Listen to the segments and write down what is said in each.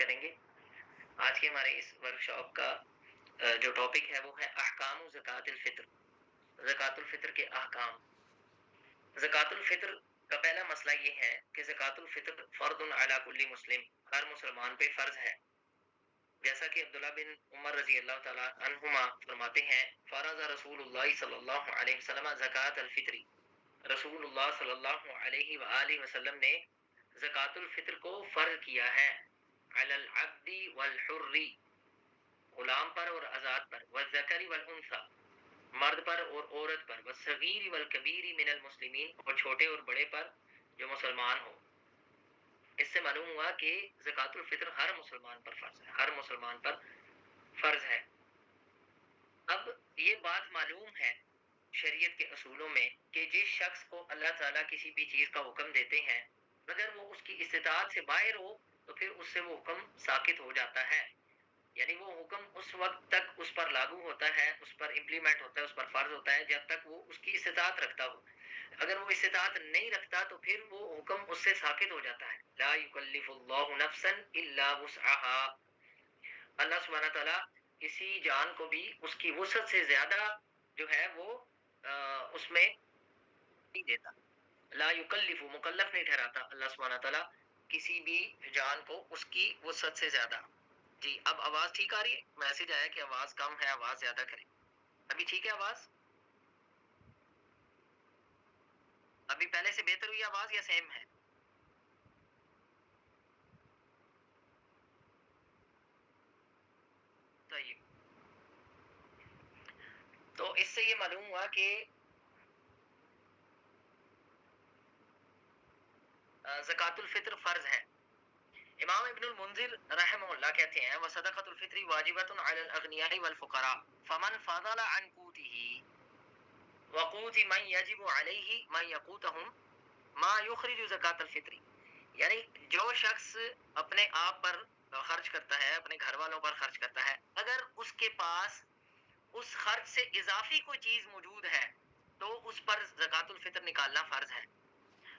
کریں گے۔ آج کے ہمارے اس ورکشاپ کا جو ٹاپک ہے وہ ہے احکام زکوٰۃ الفطر، زکوٰۃ الفطر کے احکام۔ زکوٰۃ الفطر کا پہلا مسئلہ یہ ہے کہ زکوٰۃ الفطر فرض علی کل مسلم، ہر مسلمان پہ فرض ہے، جیسا کہ عبداللہ بن عمر رضی اللہ تعالیٰ عنہما فرماتے ہیں فرض رسول اللہ صلی اللہ علیہ وسلم زکوٰۃ الفطر، رسول اللہ صلی اللہ علیہ وآلہ وسلم نے زکوٰۃ الفطر کو فرض کیا ہے علی العبد والحر، غلام پر اور آزاد پر، والذکر والانثی، مرد پر اور عورت پر، والصغیر والکبیر من المسلمین، اور چھوٹے اور بڑے پر جو مسلمان ہو۔ اس سے معلوم ہوا کہ زکوٰۃ الفطر ہر مسلمان پر فرض ہے، ہر مسلمان پر فرض ہے۔ اب یہ بات معلوم ہے شریعت کے اصولوں میں کہ جس شخص کو اللہ تعالیٰ کسی بھی چیز کا حکم دیتے ہیں اگر وہ اس کی استطاعت سے باہر ہو تو پھر اس سے وہ حکم ساقط ہو جاتا ہے، یعنی وہ حکم اس وقت تک اس پر لاگو ہوتا ہے، اس پر امپلیمنٹ ہوتا ہے، اس پر فرض ہوتا ہے جب تک وہ اس کی استطاعت رکھتا ہو۔ اگر وہ استطاعت نہیں رکھتا تو پھر وہ حکم اس سے ساقط ہو جاتا ہے۔ لا یکلف اللہ نفسا الا وسعها، اللہ سبحانہ تعالیٰ کسی جان کو بھی اس کی وسعت سے زیادہ جو ہے وہ اس میں نہیں دیتا۔ لا یکلف، مکلف نہیں ٹھہراتا اللہ سبحانہ تعالیٰ کسی بھی جان کو اس کی وسعت سے زیادہ۔ جی اب آواز ٹھیک آ رہی ہے؟ میسج آیا کہ آواز کم ہے، آواز زیادہ کریں۔ ابھی ٹھیک ہے آواز؟ ابھی پہلے سے بہتر ہوئی آواز یا سیم ہے؟ طيب، تو اس سے یہ معلوم ہوا کہ زکوٰۃ الفطر فرض ہے۔ امام ابن المنذر رحمہ اللہ کہتے ہیں وصدقۃ الفطر واجبۃ علی الاغنیاء والفقراء فمن فضل عن قوته وقوت من یجب علیہ من یقوتهم ما یخرج زکوٰۃ الفطر، یعنی جو شخص اپنے آپ پر خرچ کرتا ہے، اپنے گھر والوں پر خرچ کرتا ہے، اگر اس کے پاس اس خرچ سے اضافی کوئی چیز موجود ہے تو اس پر زکوٰۃ الفطر نکالنا فرض ہے۔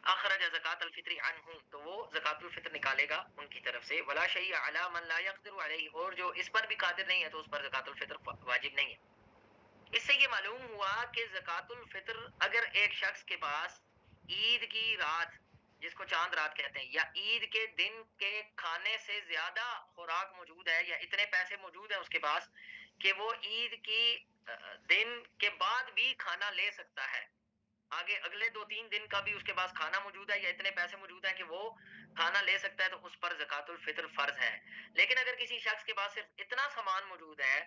اخرج زکوٰۃ الفطر عنہ، تو وہ زکوٰۃ الفطر نکالے گا ان کی طرف سے۔ ولا شیء علی من لا یقدر علیہ، اور جو اس پر بھی قادر نہیں ہے تو اس پر زکوٰۃ الفطر واجب نہیں ہے۔ اس سے یہ معلوم ہوا کہ زکوٰۃ الفطر اگر ایک شخص کے پاس عید کی رات، جس کو چاند رات کہتے ہیں، یا عید کے دن کے کھانے سے زیادہ خوراک موجود ہے، یا اتنے پیسے موجود ہیں اس کے پاس کہ وہ عید کی دن کے بعد بھی کھانا لے سکتا ہے، آگے اگلے 2-3 دن کا بھی اس کے پاس کھانا موجود ہے، یا اتنے پیسے موجود ہیں کہ وہ کھانا لے سکتا ہے، تو اس پر زکوٰۃ الفطر فرض ہے۔ لیکن اگر کسی شخص کے پاس صرف اتنا سامان موجود ہے،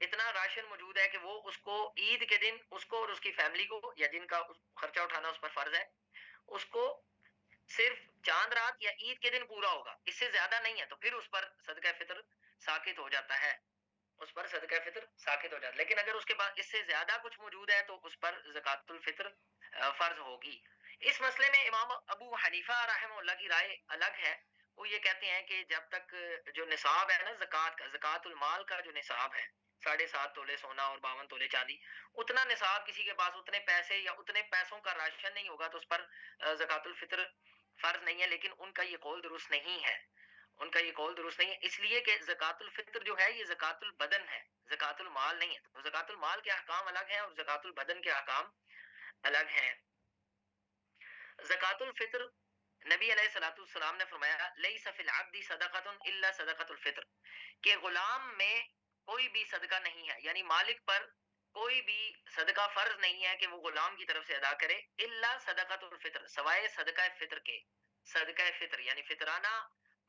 اتنا راشن موجود ہے کہ وہ اس کو عید کے دن اس کو اور اس کی فیملی کو، یا جن کا خرچہ اٹھانا اس پر فرض ہے، اس کو صرف چاند رات یا عید کے دن پورا ہوگا، اس سے زیادہ نہیں ہے، تو پھر اس پر صدقہ فطر ساقط ہو جاتا ہے، اس پر صدقہ فطر ساقط ہو جاتا ہے۔ لیکن اگر اس کے پاس اس سے زیادہ کچھ موجود ہے تو اس پر زکوٰۃ الفطر فرض ہوگی۔ اس مسئلے میں امام ابو حنیفہ رحمہ اللہ کی رائے الگ ہے، وہ یہ کہتے ہیں کہ جب تک جو نصاب ہے نا زکوٰۃ کا، زکوٰۃ المال کا جو نصاب ہے 7.5 تولے سونا اور 52 تولے چاندی، اتنا نصاب کسی کے پاس اتنے پیسے یا اتنے پیسوں کا راشن نہیں ہوگا تو اس پر زکوٰۃ الفطر فرض نہیں ہے۔ لیکن ان کا یہ قول درست نہیں ہے، ان کا یہ قول درست نہیں ہے، اس لیے کہ زکوٰۃ الفطر جو ہے یہ زکوٰۃ البدن ہے، زکوٰۃ المال نہیں ہے۔ تو زکوٰۃ المال کے احکام الگ ہیں اور زکوٰۃ البدن کے احکام الگ ہیں۔ زکوٰۃ الفطر نبی علیہ الصلوۃ والسلام نے فرمایا لیس فی العبد صدقۃ الا صدقۃ الفطر، کہ غلام میں کوئی بھی صدقہ نہیں ہے، یعنی مالک پر کوئی بھی صدقہ فرض نہیں ہے کہ وہ غلام کی طرف سے ادا کرے، الا صدقۃ الفطر، سوائے صدقہ فطر کے۔ صدقہ فطر یعنی فطرانہ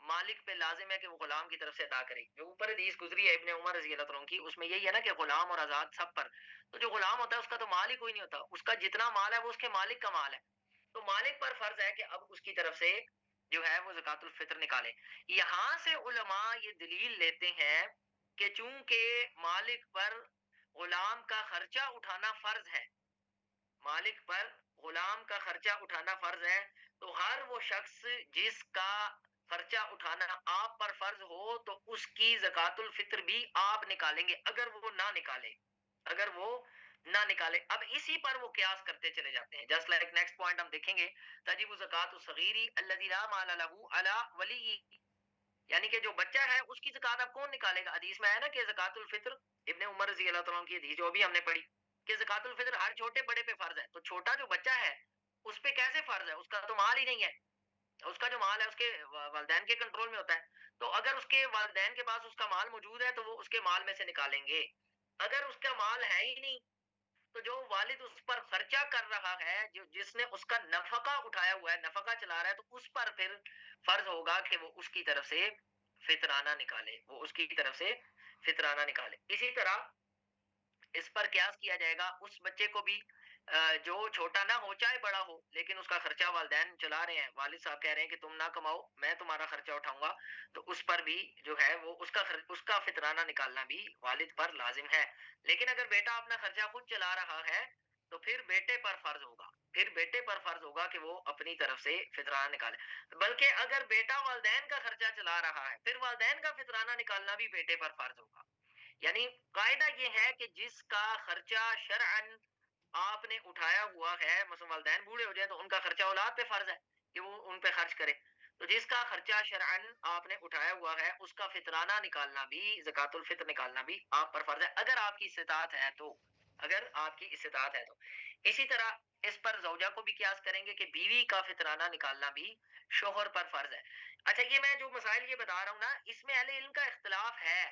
مالک پہ لازم ہے کہ وہ غلام کی طرف سے ادا کرے۔ جو اوپر حدیث گزری ہے ابن عمر رضی اللہ عنہ کی، اس میں یہی ہے نا کہ غلام اور آزاد سب پر، تو جو غلام ہوتا ہے اس کا تو مال ہی کوئی نہیں ہوتا، اس کا جتنا مال ہے وہ اس کے مالک کا مال ہے، تو مالک پر فرض ہے کہ اب اس کی طرف سے جو ہے وہ زکوٰۃ الفطر نکالے۔ یہاں سے علماء یہ دلیل لیتے ہیں کہ چونکہ مالک پر غلام کا خرچہ اٹھانا فرض ہے، مالک پر غلام کا خرچہ اٹھانا فرض ہے، تو ہر وہ شخص جس کا خرچہ اٹھانا آپ پر فرض ہو تو اس کی زکوٰۃ الفطر بھی آپ نکالیں گے، اگر وہ نہ نکالے، اگر وہ نہ نکالے۔ اب اسی پر وہ قیاس کرتے چلے جاتے ہیں۔ جسٹ لائک نیکسٹ پوائنٹ ہم دیکھیں گے، تجب زکوٰۃ الصغیر الذی لا مال له علی ولی، یعنی کہ جو بچہ ہے اس کی زکات اب کون نکالے گا؟ حدیث میں ہے نا کہ زکات الفطر ابن عمر رضی اللہ تعالیٰ کی حدیث جو بھی ہم نے پڑھی کہ زکات الفطر ہر چھوٹے بڑے پہ فرض ہے. تو چھوٹا جو بچہ ہے اس پہ کیسے فرض ہے؟ اس کا تو مال ہی نہیں ہے. اس کا جو مال ہے اس کے والدین کے کنٹرول میں ہوتا ہے. تو اگر اس کے والدین کے پاس اس کا مال موجود ہے تو وہ اس کے مال میں سے نکالیں گے. اگر اس کا مال ہے ہی نہیں تو جو والد اس پر خرچہ کر رہا ہے, جس نے اس کا نفقہ اٹھایا ہوا ہے, نفقہ چلا رہا ہے, تو اس پر پھر فرض ہوگا کہ وہ اس کی طرف سے فطرانہ نکالے, وہ اس کی طرف سے فطرانہ نکالے. اسی طرح اس پر قیاس کیا جائے گا اس بچے کو بھی جو چھوٹا نہ ہو چاہے بڑا ہو, لیکن اس کا خرچہ والدین چلا رہے ہیں, والد صاحب کہہ رہے ہیں کہ تم نہ کماؤ میں تمہارا خرچہ اٹھاؤں گا, تو اس پر بھی جو ہے وہ اس کا فطرانہ نکالنا بھی والد پر لازم ہے. لیکن اگر بیٹا اپنا خرچہ خود چلا رہا ہے تو پھر بیٹے پر فرض ہوگا, پھر بیٹے پر فرض ہوگا کہ وہ اپنی طرف سے فطرانہ نکالے. بلکہ اگر بیٹا والدین کا خرچہ چلا رہا ہے پھر والدین کا فطرانہ نکالنا بھی بیٹے پر فرض ہوگا. یعنی قاعدہ یہ ہے کہ جس کا خرچہ شرعن آپ نے اٹھایا ہوا ہے, مثلا والدین بوڑھے ہو جائیں تو ان کا خرچہ اولاد پہ فرض ہے کہ وہ ان پہ خرچ کرے, تو جس کا خرچہ شرعن آپ نے اٹھایا ہوا ہے اس کا فطرانہ نکالنا بھی, زکات الفطر نکالنا بھی آپ پر فرض ہے اگر آپ کی استطاعت ہے تو, اگر آپ کی استطاعت ہے تو. اسی طرح اس پر زوجہ کو بھی قیاس کریں گے کہ بیوی کا فطرانہ نکالنا بھی شوہر پر فرض ہے. اچھا یہ میں جو مسائل یہ بتا رہا ہوں نا, اس میں اہل علم کا اختلاف ہے,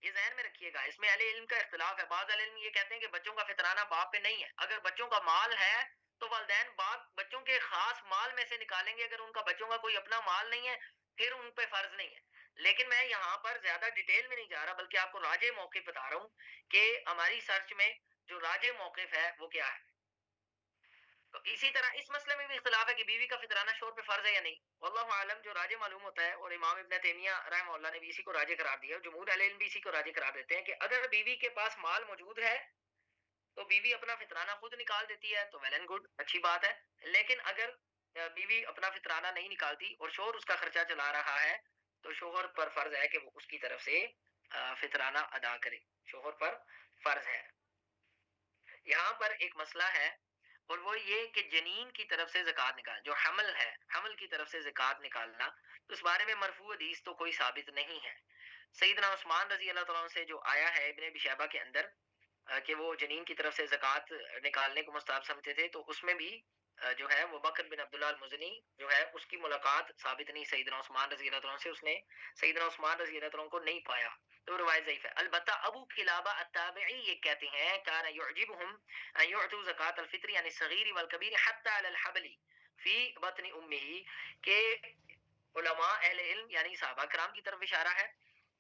یہ ذہن میں رکھیے گا, اس میں اہل علم کا اختلاف ہے. بعض اہل علم یہ کہتے ہیں کہ بچوں کا فطرانہ باپ پہ نہیں ہے, اگر بچوں کا مال ہے تو والدین باپ بچوں کے خاص مال میں سے نکالیں گے, اگر ان کا بچوں کا کوئی اپنا مال نہیں ہے پھر ان پہ فرض نہیں ہے. لیکن میں یہاں پر زیادہ ڈیٹیل میں نہیں جا رہا بلکہ آپ کو راجح موقف بتا رہا ہوں کہ ہماری سرچ میں جو راجح موقف ہے وہ کیا ہے. تو اسی طرح اس مسئلے میں بھی اختلاف ہے کہ بیوی کا فطرانہ شوہر پہ فرض ہے یا نہیں. واللہ عالم جو راجح معلوم ہوتا ہے, اور امام ابن تیمیہ رحمہ اللہ نے بھی اسی کو راجح قرار دیا, جمہور اہل علم بھی اسی کو راجح قرار دیتے ہیں کہ اگر بیوی کے پاس مال موجود ہے تو بیوی اپنا فطرانہ خود نکال دیتی ہے تو ویل اینڈ گڈ, اچھی بات ہے. لیکن اگر بیوی اپنا فطرانہ نہیں نکالتی اور شوہر اس کا خرچہ چلا رہا ہے تو شوہر پر فرض ہے کہ وہ اس کی طرف سے فطرانہ ادا کرے, شوہر پر فرض ہے. یہاں پر ایک مسئلہ ہے اور وہ یہ کہ جنین کی طرف سے زکات نکالنا, جو حمل ہے حمل کی طرف سے زکات نکالنا, تو اس بارے میں مرفوع حدیث تو کوئی ثابت نہیں ہے. سیدنا عثمان رضی اللہ تعالیٰ سے جو آیا ہے ابن ابی شیبہ کے اندر کہ وہ جنین کی طرف سے زکات نکالنے کو مستحب سمجھتے تھے, تو اس میں بھی جو ہے وہ بکر بن عبداللہ المزنی جو ہے اس کی ملاقات ثابت نہیں سیدنا عثمان رضی اللہ تعالیٰ سے, اس نے سیدنا عثمان رضی اللہ تعالیٰ کو نہیں پایا, تو روایت ضعیف ہے. البتہ ابو قلابہ التابعی یہ کہتے ہیں کان یعجبہم ان یعطوا زکات الفطر یعنی الصغیر والکبیر حتی علی الحبل فی بطن امہ, کہ علماء اہل علم یعنی صحابہ کرام کی طرف اشارہ ہے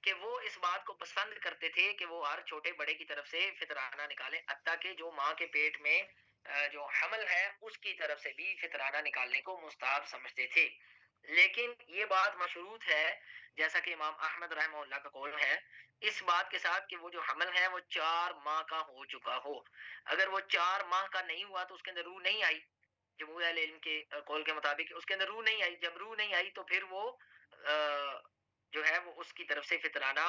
کہ وہ اس بات کو پسند کرتے تھے کہ وہ ہر چھوٹے بڑے کی طرف سے فطرانہ نکالیں, حتیٰ کہ جو ماں کے پیٹ میں جو حمل ہے اس کی طرف سے بھی فطرانہ نکالنے کو مستحب سمجھتے تھے. لیکن یہ بات مشروط ہے جیسا کہ امام احمد رحمہ اللہ کا قول ہے, اس بات کے ساتھ کہ وہ جو حمل ہے وہ 4 ماہ کا ہو چکا ہو. اگر وہ 4 ماہ کا نہیں ہوا تو اس کے اندر روح نہیں آئی, جمہور اہل علم کے قول کے مطابق اس کے اندر روح نہیں آئی. جب روح نہیں آئی تو پھر وہ جو ہے وہ اس کی طرف سے فطرانہ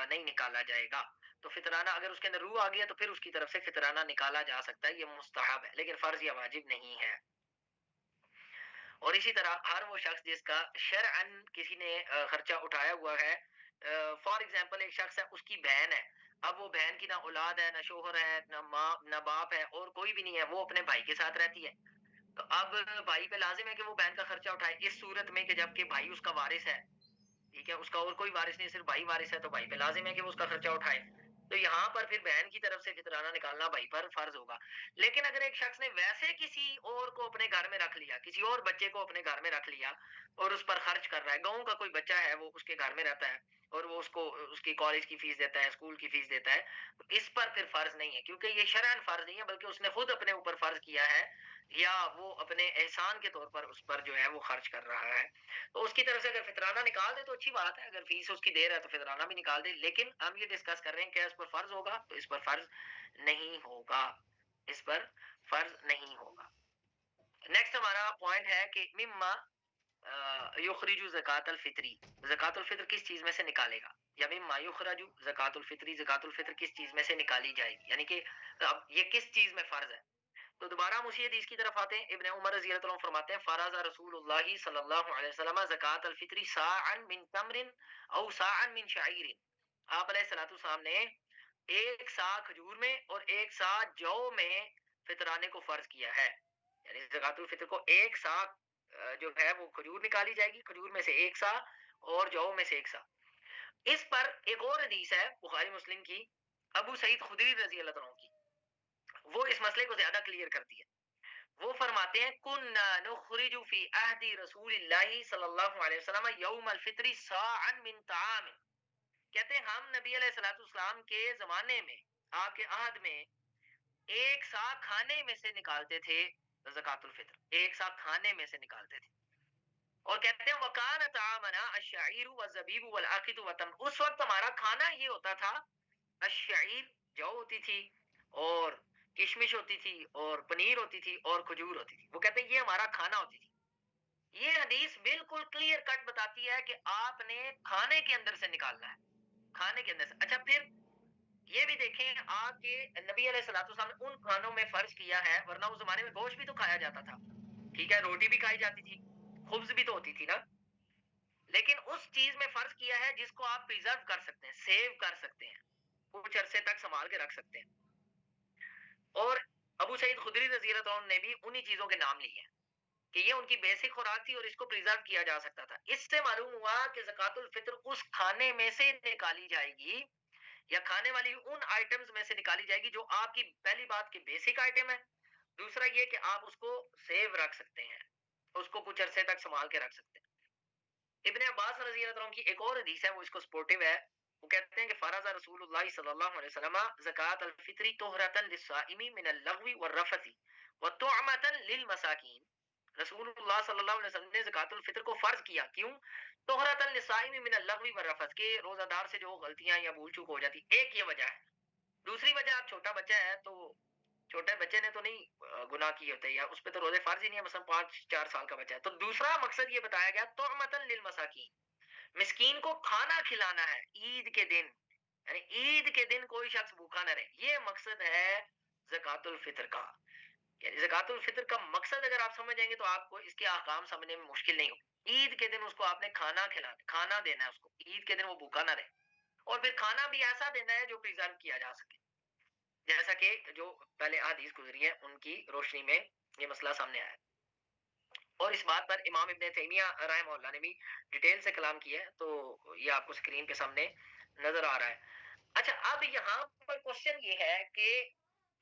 نہیں نکالا جائے گا. تو فطرانہ اگر اس کے اندر روح آ گیا تو پھر اس کی طرف سے فطرانہ نکالا جا سکتا ہے, یہ مستحب ہے لیکن فرض یا واجب نہیں ہے. اور اسی طرح ہر وہ شخص جس کا شرعن کسی نے خرچہ اٹھایا ہوا ہے, فار ایگزامپل ایک شخص ہے اس کی بہن ہے, اب وہ بہن کی نہ اولاد ہے, نہ شوہر ہے, نہ ماں نہ باپ ہے, اور کوئی بھی نہیں ہے, وہ اپنے بھائی کے ساتھ رہتی ہے, تو اب بھائی پہ لازم ہے کہ وہ بہن کا خرچہ اٹھائے اس صورت میں کہ جب کہ بھائی اس کا وارث ہے, ٹھیک ہے, اس کا اور کوئی وارث نہیں, صرف بھائی وارث ہے, تو بھائی پہ لازم ہے کہ وہ اس کا خرچہ اٹھائے. تو یہاں پر پھر بہن کی طرف سے فطرانہ نکالنا بھائی پر فرض ہوگا. لیکن اگر ایک شخص نے ویسے کسی اور کو اپنے گھر میں رکھ لیا, کسی اور بچے کو اپنے گھر میں رکھ لیا اور اس پر خرچ کر رہا ہے, گاؤں کا کوئی بچہ ہے وہ اس کے گھر میں رہتا ہے اور وہ اس کو اس کی کالج کی فیس دیتا ہے, اسکول کی فیس دیتا ہے, تو اس پر پھر فرض نہیں ہے کیونکہ یہ شرعن فرض نہیں ہے بلکہ اس نے خود اپنے اوپر فرض کیا ہے یا وہ اپنے احسان کے طور پر اس پر جو ہے وہ خرچ کر رہا ہے. تو اس کی طرف سے اگر فطرانہ نکال دے تو اچھی بات ہے, اگر فیس اس کی دیر ہے تو فطرانہ بھی نکال دے. لیکن ہم یہ ڈسکس کر رہے ہیں کہ اس پر فرض ہوگا, تو اس پر فرض نہیں ہوگا, اس پر فرض نہیں ہوگا. نیکسٹ ہمارا پوائنٹ ہے کہ مما یخرج زکات الفطری, زکات الفطر کس چیز میں سے نکالے گا, یا مما یخرج زکات الفطری, زکات الفطر کس چیز میں سے نکالی جائے گی, یعنی کہ اب یہ کس چیز میں فرض ہے. تو دوبارہ ہم اسی حدیث کی طرف آتے ہیں. ابن عمر رضی اللہ عنہ فرماتے ہیں فرض رسول اللہ صلی اللہ علیہ وسلم زکات الفطر صاعا من تمر او صاعا من شعیر. آپ علیہ الصلوۃ والسلام نے ایک سا کھجور میں اور ایک سا جو میں فطرانے کو فرض کیا ہے. یعنی زکات الفطر کو ایک سا جو ہے وہ کھجور نکالی جائے گی, کھجور میں سے ایک سا اور جو میں سے ایک سا. اس پر ایک اور حدیث ہے بخاری مسلم کی, ابو سعید خدری رضی اللہ عنہ کی, وہ اس مسئلے کو زیادہ کلیئر کرتی ہے. وہ فرماتے ہیں کننا نخرج فی عہد رسول اللہ صلی اللہ علیہ وسلم یوم الفطر صاعا من طعام. کہتے ہیں ہم نبی علیہ الصلوۃ والسلام کے زمانے میں, آپ کے عہد میں, ایک سا کھانے میں سے نکالتے تھے زکات الفطر, ایک سا کھانے میں سے نکالتے تھے. اور کہتے ہیں وکان طعامنا الشعیر والزبیب والعقد وتم. اس وقت ہمارا کھانا یہ ہوتا تھا, الشعیر جو ہوتی تھی اور کشمش ہوتی تھی اور پنیر ہوتی تھی اور کھجور ہوتی تھی. وہ کہتے ہیں یہ ہمارا کھانا ہوتی تھی. یہ حدیث بالکل کلیئر کٹ بتاتی ہے کہ آپ نے کھانے کے اندر سے نکالنا ہے, کھانے کے اندر سے. اچھا پھر یہ بھی دیکھیں آپ کے نبی علیہ الصلوۃ والسلام نے ان کھانوں میں فرض کیا ہے, ورنہ اس زمانے میں گوشت بھی تو کھایا جاتا تھا, ٹھیک ہے, روٹی بھی کھائی جاتی تھی, خبز بھی تو ہوتی تھی نا, لیکن اس چیز میں فرض کیا ہے جس کو آپ پریزرو کر سکتے ہیں, سیو کر سکتے ہیں, کچھ عرصے تک سنبھال کے رکھ سکتے ہیں. اور ابو سعید خدری رضی اللہ عنہ نے بھی انہی چیزوں کے نام لیے ہیں کہ یہ ان کی بیسک خوراک تھی اور اس کو پریزرو کیا جا سکتا تھا. اس سے معلوم ہوا کہ زکات الفطر اس کھانے میں سے نکالی جائے گی یا کھانے والی ان آئٹمز میں سے نکالی جائے گی جو آپ کی پہلی بات کی بیسک آئٹم ہے, دوسرا یہ کہ آپ اس کو سیو رکھ سکتے ہیں, اس کو کچھ عرصے تک سنبھال کے رکھ سکتے ہیں. ابن عباس رضی اللہ عنہ کی ایک اور حدیث ہے, وہ اس کو سپورٹیو ہے. وہ کہتے ہیں کہ فرض رسول اللہ صلی اللہ علیہ وسلم زکات الفطر طہرۃ للصائم من اللغو والرفث وطعمۃ للمساکین. رسول اللہ صلی اللہ علیہ وسلم نے زکات الفطر کو فرض کیا, کیوں؟ طہرۃ للصائم من اللغو والرفث, کے روزہ دار سے جو غلطیاں یا بھول چوک ہو جاتی, ایک یہ وجہ ہے. دوسری وجہ, آپ چھوٹا بچہ ہے تو چھوٹے بچے نے تو نہیں گناہ کیے ہوتے, یا اس پہ تو روزے فرض ہی نہیں ہے, مثلا 5-4 سال کا بچہ ہے. تو دوسرا مقصد یہ بتایا گیا طعمۃ للمساکین, مسکین کو کھانا کھلانا ہے عید کے دن, یعنی عید کے دن کوئی شخص بھوکا نہ رہے. یہ مقصد ہے زکات الفطر کا. یعنی زکات الفطر کا مقصد اگر آپ سمجھ جائیں گے تو آپ کو اس کے احکام سمجھنے میں مشکل نہیں ہوگی. عید کے دن اس کو آپ نے کھانا کھلانا, کھانا دینا ہے اس کو, عید کے دن وہ بھوکا نہ رہے. اور پھر کھانا بھی ایسا دینا ہے جو پریزرو کیا جا سکے, جیسا کہ جو پہلے حدیث گزری ہے ان کی روشنی میں یہ مسئلہ سامنے آیا. اور اس بات پر امام ابن تیمیہ رحمہ اللہ نے بھی ڈیٹیل سے کلام کیا ہے, تو یہ آپ کو اسکرین کے سامنے نظر آ رہا ہے. اچھا اب یہاں پر کوشچن یہ ہے کہ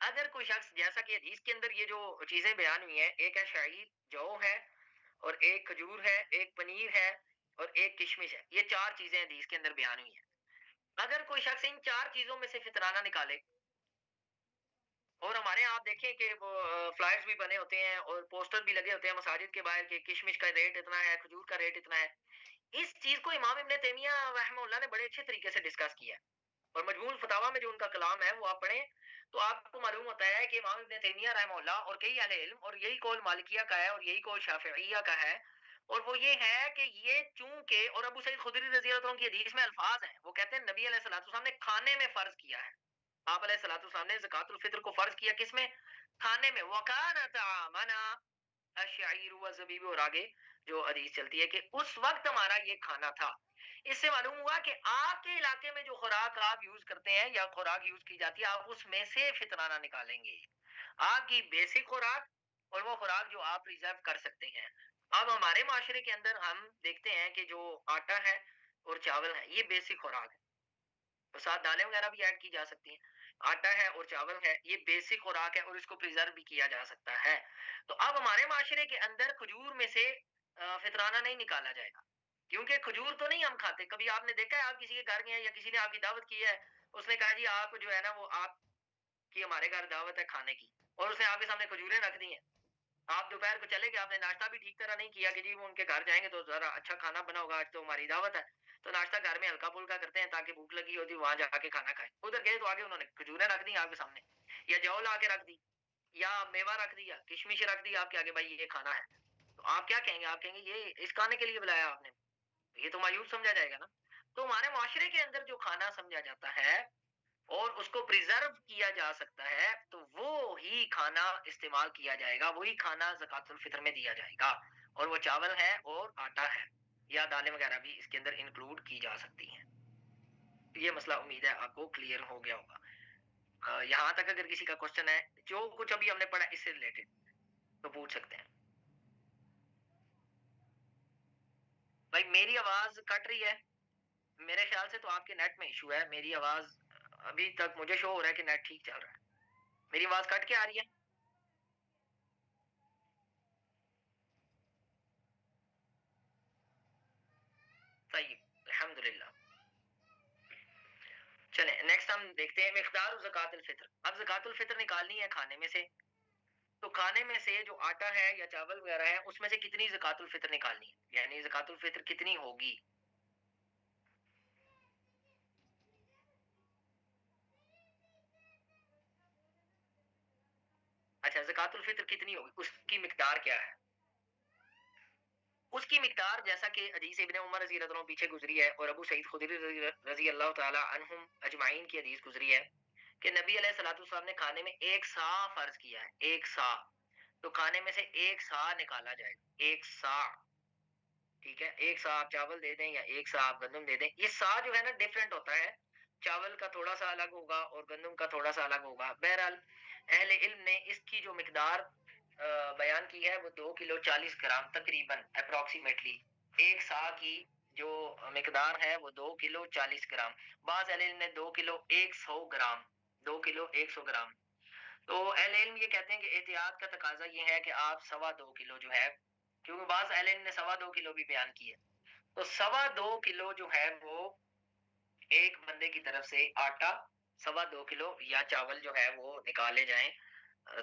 اگر کوئی شخص, جیسا کہ حدیث کے اندر یہ جو چیزیں بیان ہوئی ہیں, ایک ہے شعیر جو ہے, اور ایک کھجور ہے, ایک پنیر ہے, اور ایک کشمش ہے, یہ 4 چیزیں حدیث کے اندر بیان ہوئی ہیں. اگر کوئی شخص ان 4 چیزوں میں سے فطرانہ نکالے, اور ہمارے یہاں آپ دیکھیں کہ وہ فلائرز بھی بنے ہوتے ہیں اور پوسٹر بھی لگے ہوتے ہیں مساجد کے باہر کہ کشمش کا ریٹ اتنا ہے, کھجور کا ریٹ اتنا ہے. اس چیز کو امام ابن تیمیہ رحمہ اللہ نے بڑے اچھے طریقے سے ڈسکس کیا ہے, اور مجموع الفتاوی میں جو ان کا کلام ہے وہ آپ پڑھیں تو آپ کو معلوم ہوتا ہے کہ امام ابن تیمیہ رحمہ اللہ اور کئی اہل علم, اور یہی قول مالکیہ کا ہے اور یہی قول شافعیہ کا ہے, اور وہ یہ ہے کہ یہ چونکہ, اور ابو سعید خدری رضی اللہ عنہ کی حدیث میں الفاظ ہیں, وہ کہتے ہیں نبی علیہ الصلوۃ والسلام نے کھانے میں فرض کیا ہے. آپ علیہ الصلوۃ والسلام نے زکات الفطر کو فرض کیا کس میں؟ کھانے میں. وکان طعامنا الشعیر والزبیب, اور آگے جو حدیث چلتی ہے کہ اس وقت ہمارا یہ کھانا تھا. اس سے معلوم ہوا کہ آپ کے علاقے میں جو خوراک آپ یوز کرتے ہیں یا خوراک یوز کی جاتی ہے, آپ اس میں سے فطرانہ نکالیں گے, آپ کی بیسک خوراک اور وہ خوراک جو آپ ریزرو کر سکتے ہیں. اب ہمارے معاشرے کے اندر ہم دیکھتے ہیں کہ جو آٹا ہے اور چاول ہے یہ بیسک خوراک ہے, اور ساتھ دالیں وغیرہ بھی ایڈ کی جا سکتی ہیں. آٹا ہے اور چاول ہے, یہ بیسک خوراک ہے اور اس کو پریزرو بھی کیا جا سکتا ہے. تو اب ہمارے معاشرے کے اندر کھجور میں سے فطرانہ نہیں نکالا جائے گا, کیونکہ کھجور تو نہیں ہم کھاتے. کبھی آپ نے دیکھا ہے آپ کسی کے گھر گئے یا کسی نے آپ کی دعوت کی ہے, اس نے کہا جی آپ جو ہے نا وہ آپ کی ہمارے گھر دعوت ہے کھانے کی, اور اس نے آپ کے سامنے کھجوریں رکھ دی ہیں, آپ دوپہر کو چلے گئے, آپ نے ناشتہ بھی ٹھیک طرح نہیں کیا کہ جی وہ ان کے گھر جائیں گے تو ذرا اچھا کھانا بنا ہوگا, آج تو ہماری دعوت ہے, تو ناشتہ گھر میں ہلکا پھلکا کرتے ہیں تاکہ بھوک لگی ہوتی وہاں جا کے کھانا کھائیں. ادھر گئے تو آگے انہوں نے کھجوریں رکھ دی آپ کے سامنے, یا جو لا کے رکھ دی, یا میوہ رکھ دیا, کشمش رکھ دی آپ کے آگے, بھائی یہ کھانا ہے. تو آپ کیا کہیں گے؟ آپ کہیں گے یہ اس کھانے کے لیے بلایا آپ نے, یہ تو مایوب سمجھا جائے گا نا. تو ہمارے معاشرے کے اندر جو کھانا سمجھا جاتا ہے اور اس کو پریزرو کیا جا سکتا ہے تو وہ ہی کھانا استعمال کیا جائے گا، وہی کھانا زکوٰۃ الفطر میں دیا جائے گا، اور وہ چاول ہے اور آٹا ہے یا دالیں وغیرہ بھی اس کے اندر انکلوڈ کی جا سکتی ہیں۔ یہ مسئلہ امید ہے آپ کو کلیئر ہو گیا ہوگا۔ یہاں تک اگر کسی کا کوشچن ہے جو کچھ ابھی ہم نے پڑھا اس سے ریلیٹڈ تو پوچھ سکتے ہیں۔ بھائی میری آواز کٹ رہی ہے؟ میرے خیال سے تو آپ کے نیٹ میں ایشو ہے، میری آواز ابھی تک مجھے شو ہو رہا ہے کہ نیٹ ٹھیک چل رہا ہے، میری آواز کٹ کے آ رہی ہے؟ طيب الحمدللہ۔ چلیں نیکسٹ ہم دیکھتے ہیں مقدار زکوٰۃ الفطر۔ اب زکوٰۃ الفطر نکالنی ہے کھانے میں سے، تو کھانے میں سے جو آٹا ہے یا چاول وغیرہ ہے اس میں سے کتنی زکوٰۃ الفطر نکالنی ہے، یعنی زکوٰۃ الفطر کتنی ہوگی؟ اچھا زکوٰۃ الفطر کتنی ہوگی، اس کی مقدار کیا ہے؟ اس کی مقدار جیسا کہ حدیث ابن عمر رضی اللہ عنہ پیچھے گزری ہے اور ابو سعید خدری رضی اللہ تعالی عنہم اجمعین کی حدیث گزری ہے کہ نبی علیہ الصلوۃ والسلام نے کھانے میں ایک سا فرض کیا ہے، ایک سا، تو کھانے میں سے ایک سا نکالا جائے گا، ایک سا، ٹھیک ہے، ایک سا آپ چاول دے دیں یا ایک سا آپ گندم دے دیں، یہ سا جو ہے نا ڈفرینٹ ہوتا ہے، چاول کا تھوڑا سا الگ ہوگا اور گندم کا تھوڑا سا الگ ہوگا۔ بہرحال اہل علم نے اس کی جو مقدار بیان کی ہے وہ 2 کلو 40 گرام تقریباً اپروکسیمیٹلی، ایک سا کی جو مقدار ہے وہ 2 کلو 40 گرام، بعض اہل علم نے 2 کلو 100 گرام، 2 کلو 100 گرام، تو اہل علم یہ کہتے ہیں کہ احتیاط کا تقاضا یہ ہے کہ آپ 2.25 کلو جو ہے، کیونکہ بعض اہل علم نے 2.25 کلو بھی بیان کی ہے، تو 2.25 کلو جو ہے وہ ایک بندے کی طرف سے آٹا، 2.25 کلو یا چاول جو ہے وہ نکالے جائیں،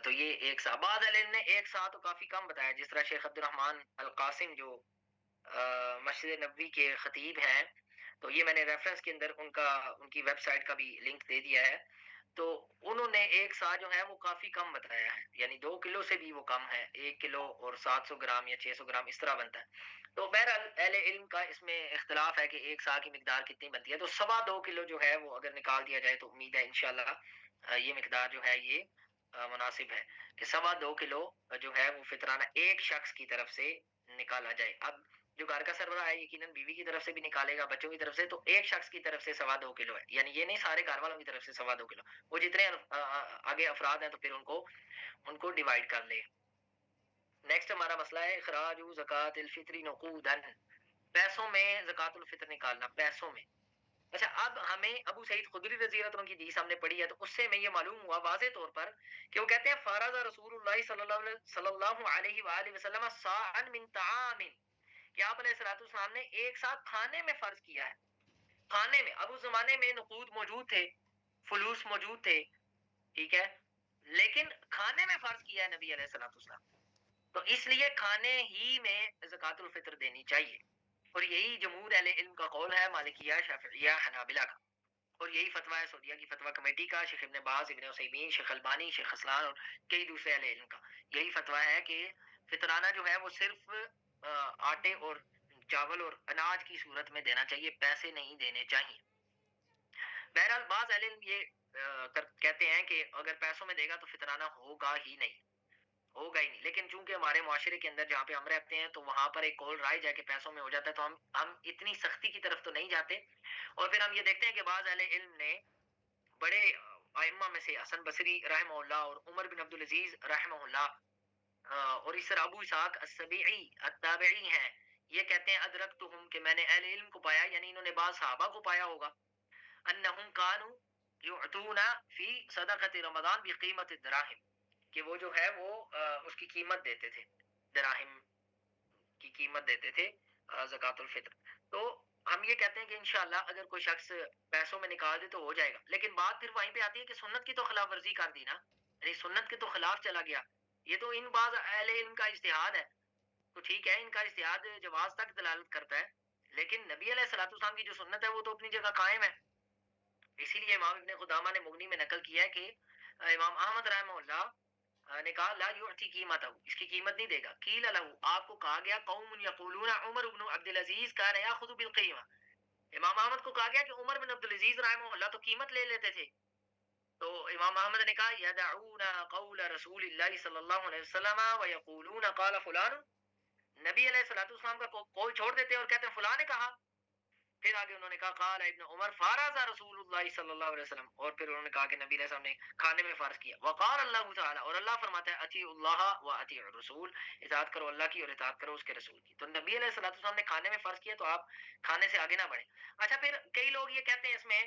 تو یہ ایک سا، بعض اہل علم نے ایک سا تو کافی کم بتایا، جس طرح شیخ عبد الرحمن القاسم جو مسجد نبوی کے خطیب ہیں، تو یہ میں نے ریفرنس کے اندر ان کی ویب سائٹ کا بھی لنک دے دیا ہے، تو انہوں نے ایک سا جو ہے وہ کافی کم بتایا ہے، یعنی 2 کلو سے بھی وہ کم ہے، 1 کلو اور 700 گرام یا 600 گرام اس طرح بنتا ہے، تو بہرحال اہل علم کا اس میں اختلاف ہے کہ ایک سا کی مقدار کتنی بنتی ہے، تو 2.25 کلو جو ہے وہ اگر نکال دیا جائے تو امید ہے انشاءاللہ یہ مقدار جو ہے یہ مناسب ہے کہ 2.25 کلو جو ہے وہ فطرانہ ایک شخص کی طرف سے نکالا جائے۔ اب جو گھر کا سربراہ ہے یقیناً بیوی کی طرف سے بھی نکالے گا، بچوں کی طرف سے، تو ایک شخص کی طرف سے 2.25 کلو ہے، یعنی یہ نہیں سارے گھر والوں کی طرف سے 2.25 کلو، وہ جتنے آگے افراد ہیں تو پھر ان کو ڈیوائڈ کر لے۔ نیکسٹ ہمارا مسئلہ ہے اخراج زکوٰۃ الفطر نقوداً، پیسوں میں زکوٰۃ الفطر نکالنا، پیسوں میں۔ اچھا اب ہمیں ابو سعید خدری رضی اللہ عنہ کی حدیث ہم نے پڑھی ہے، تو اس سے میں یہ معلوم ہوا واضح طور پر کہ وہ کہتے ہیں فرض رسول اللہ صلی اللہ علیہ وآلہ وسلم صاعا من طعام، کہ آپ علیہ الصلوۃ والسلام نے ایک ساتھ کھانے میں فرض کیا ہے، کھانے میں، اب اس زمانے میں نقود موجود تھے، فلوس موجود تھے، ٹھیک ہے، لیکن کھانے میں فرض کیا ہے نبی علیہ الصلوۃ والسلام، تو اس لیے کھانے ہی میں زکوٰۃ الفطر دینی چاہیے، اور یہی جمہور اہل علم کا قول ہے، مالکیہ، شافعیہ، حنابلہ کا، اور یہی فتویٰ ہے سعودیہ کی فتویٰ کمیٹی کا، شیخ ابن باز، ابن عثیمین، شیخ البانی، شیخ خسلان اور کئی دوسرے اہل علم کا یہی فتویٰ ہے کہ فطرانہ جو ہے وہ صرف آٹے اور چاول اور اناج کی صورت میں دینا چاہیے، پیسے نہیں دینے چاہیے۔ بہرحال بعض اہل علم یہ کہتے ہیں کہ اگر پیسوں میں دے گا تو فطرانہ ہوگا ہی نہیں، ہوگا ہی نہیں، لیکن چونکہ ہمارے معاشرے کے اندر جہاں پہ ہم رہتے ہیں تو وہاں پر ایک قول رائج ہے کہ پیسوں میں ہو جاتا ہے، تو ہم اتنی سختی کی طرف تو نہیں جاتے، اور پھر ہم یہ دیکھتے ہیں کہ بعض اہل علم نے بڑے ائمہ میں سے حسن بصری رحمہ اللہ اور عمر بن عبد العزیز رحمہ اللہ اور اس طرح ابو اسحاق السبیعی التابعی ہیں، یہ کہتے ہیں ادرکتہم، کہ میں نے اہل علم کو پایا، یعنی انہوں نے بعض صحابہ کو پایا ہوگا، انہم کانوا یعطون فی صدقۃ رمضان بقیمت الدراہم، کہ وہ جو ہے وہ اس کی قیمت دیتے تھے، دراہم کی قیمت دیتے تھے زکوٰۃ الفطر، تو ہم یہ کہتے ہیں کہ انشاءاللہ اگر کوئی شخص پیسوں میں نکال دے تو ہو جائے گا، لیکن بات پھر وہیں پہ آتی ہے کہ سنت کی تو خلاف ورزی کر دی نا، یعنی سنت کے تو خلاف چلا گیا، یہ تو ان بعض اہل علم کا اجتہاد ہے، تو ٹھیک ہے ان کا اجتہاد جواز تک دلالت کرتا ہے، لیکن نبی علیہ الصلوۃ والسلام کی جو سنت ہے وہ تو اپنی جگہ قائم ہے، اسی لیے امام ابن قدامہ نے مغنی میں نقل کیا ہے کہ امام احمد رحمہ اللہ نے کہا لا یعطی قیمتہ، اس کی قیمت نہیں دے گا، قیل لہ، آپ کو کہا گیا قوم یقولون عمر بن عبد العزیز کان یاخذ بالقیمہ، امام احمد کو کہا گیا کہ عمر بن عبد العزیز رحمہ اللہ تو قیمت لے لیتے تھے، تو امام احمد نے کہا یدعون قول رسول اللہ صلی اللہ علیہ وسلم ویقولون قال فلان، نبی علیہ الصلوۃ والسلام کا قول چھوڑ دیتے ہیں اور کہتے ہیں فلاں نے کہا. پھر آگے انہوں نے کہا قال ابن عمر فارض رسول اللہ صلی اللہ علیہ وسلم، اور پھر انہوں نے کہا کہ نبی علیہ السلام نے کھانے میں فرض کیا. وقال اللہ تعالی، اور اللہ فرماتا ہے اطیعوا اللہ و اطیعوا الرسول، اطاعت کرو اللہ کی اور اطاعت کرو اس کے رسول کی. تو نبی علیہ الصلوۃ والسلام نے کھانے میں فرض کیا تو آپ کھانے سے آگے نہ بڑھیں. اچھا پھر کئی لوگ یہ کہتے ہیں اس میں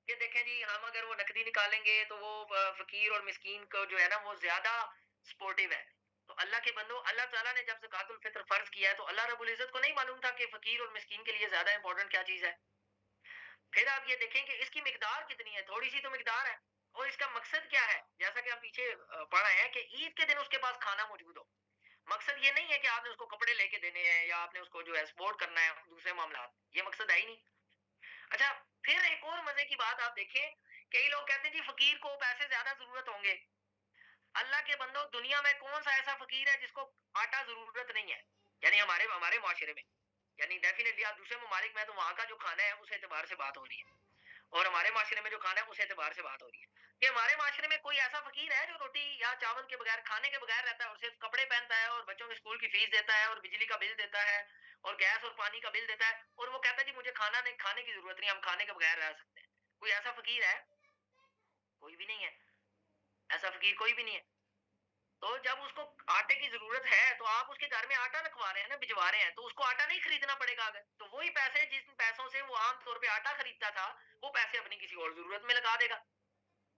کہ دیکھیں جی ہم اگر وہ نقدی نکالیں گے تو وہ فقیر اور مسکین کو جو ہے نا وہ زیادہ سپورٹیو ہے. تو اللہ کے بندو، اللہ تعالیٰ نے جب زکوٰۃ الفطر فرض کیا ہے تو اللہ رب العزت کو نہیں معلوم تھا کہ فقیر اور مسکین کے لیے زیادہ امپورٹنٹ کیا چیز ہے؟ پھر آپ یہ دیکھیں کہ اس کی مقدار کتنی ہے، تھوڑی سی تو مقدار ہے. اور اس کا مقصد کیا ہے؟ جیسا کہ ہم پیچھے پڑھ رہے ہیں کہ عید کے دن اس کے پاس کھانا موجود ہو. مقصد یہ نہیں ہے کہ آپ نے اس کو کپڑے لے کے دینے ہیں یا آپ نے اس کو جو ہے سپورٹ کرنا ہے دوسرے معاملات، یہ مقصد ہے ہی نہیں. اچھا پھر ایک اور مزے کی بات آپ دیکھیں، کئی لوگ کہتے ہیں جی فقیر کو پیسے زیادہ ضرورت ہوں گے. اللہ کے بندو، دنیا میں کون سا ایسا فقیر ہے جس کو آٹا ضرورت نہیں ہے؟ یعنی ہمارے ہمارے معاشرے میں، یعنی ڈیفینیٹلی آپ دوسرے ممالک میں تو وہاں کا جو کھانا ہے اس اعتبار سے بات ہو رہی ہے، اور ہمارے معاشرے میں جو کھانا ہے اس اعتبار سے بات ہو رہی ہے کہ ہمارے معاشرے میں کوئی ایسا فقیر ہے جو روٹی یا چاول کے بغیر، کھانے کے بغیر رہتا ہے اور صرف کپڑے پہنتا ہے اور بچوں کے اسکول کی فیس دیتا ہے اور بجلی کا بل دیتا ہے اور گیس اور پانی کا بل دیتا ہے، اور وہ کہتا ہے جی مجھے کھانا نہیں، کھانے کی ضرورت نہیں، ہم کھانے کے بغیر رہ سکتے ہیں؟ کوئی ایسا فقیر ہے؟ کوئی بھی نہیں ہے. ایسا فقیر کوئی بھی نہیں ہے. تو جب اس کو آٹے کی ضرورت ہے تو آپ اس کے گھر میں آٹا رکھوا رہے ہیں نا، بھجوا رہے ہیں، تو اس کو آٹا نہیں خریدنا پڑے گا اگر تو وہی پیسے جس پیسوں سے وہ عام طور پہ آٹا خریدتا تھا وہ پیسے اپنی کسی اور ضرورت میں لگا دے گا.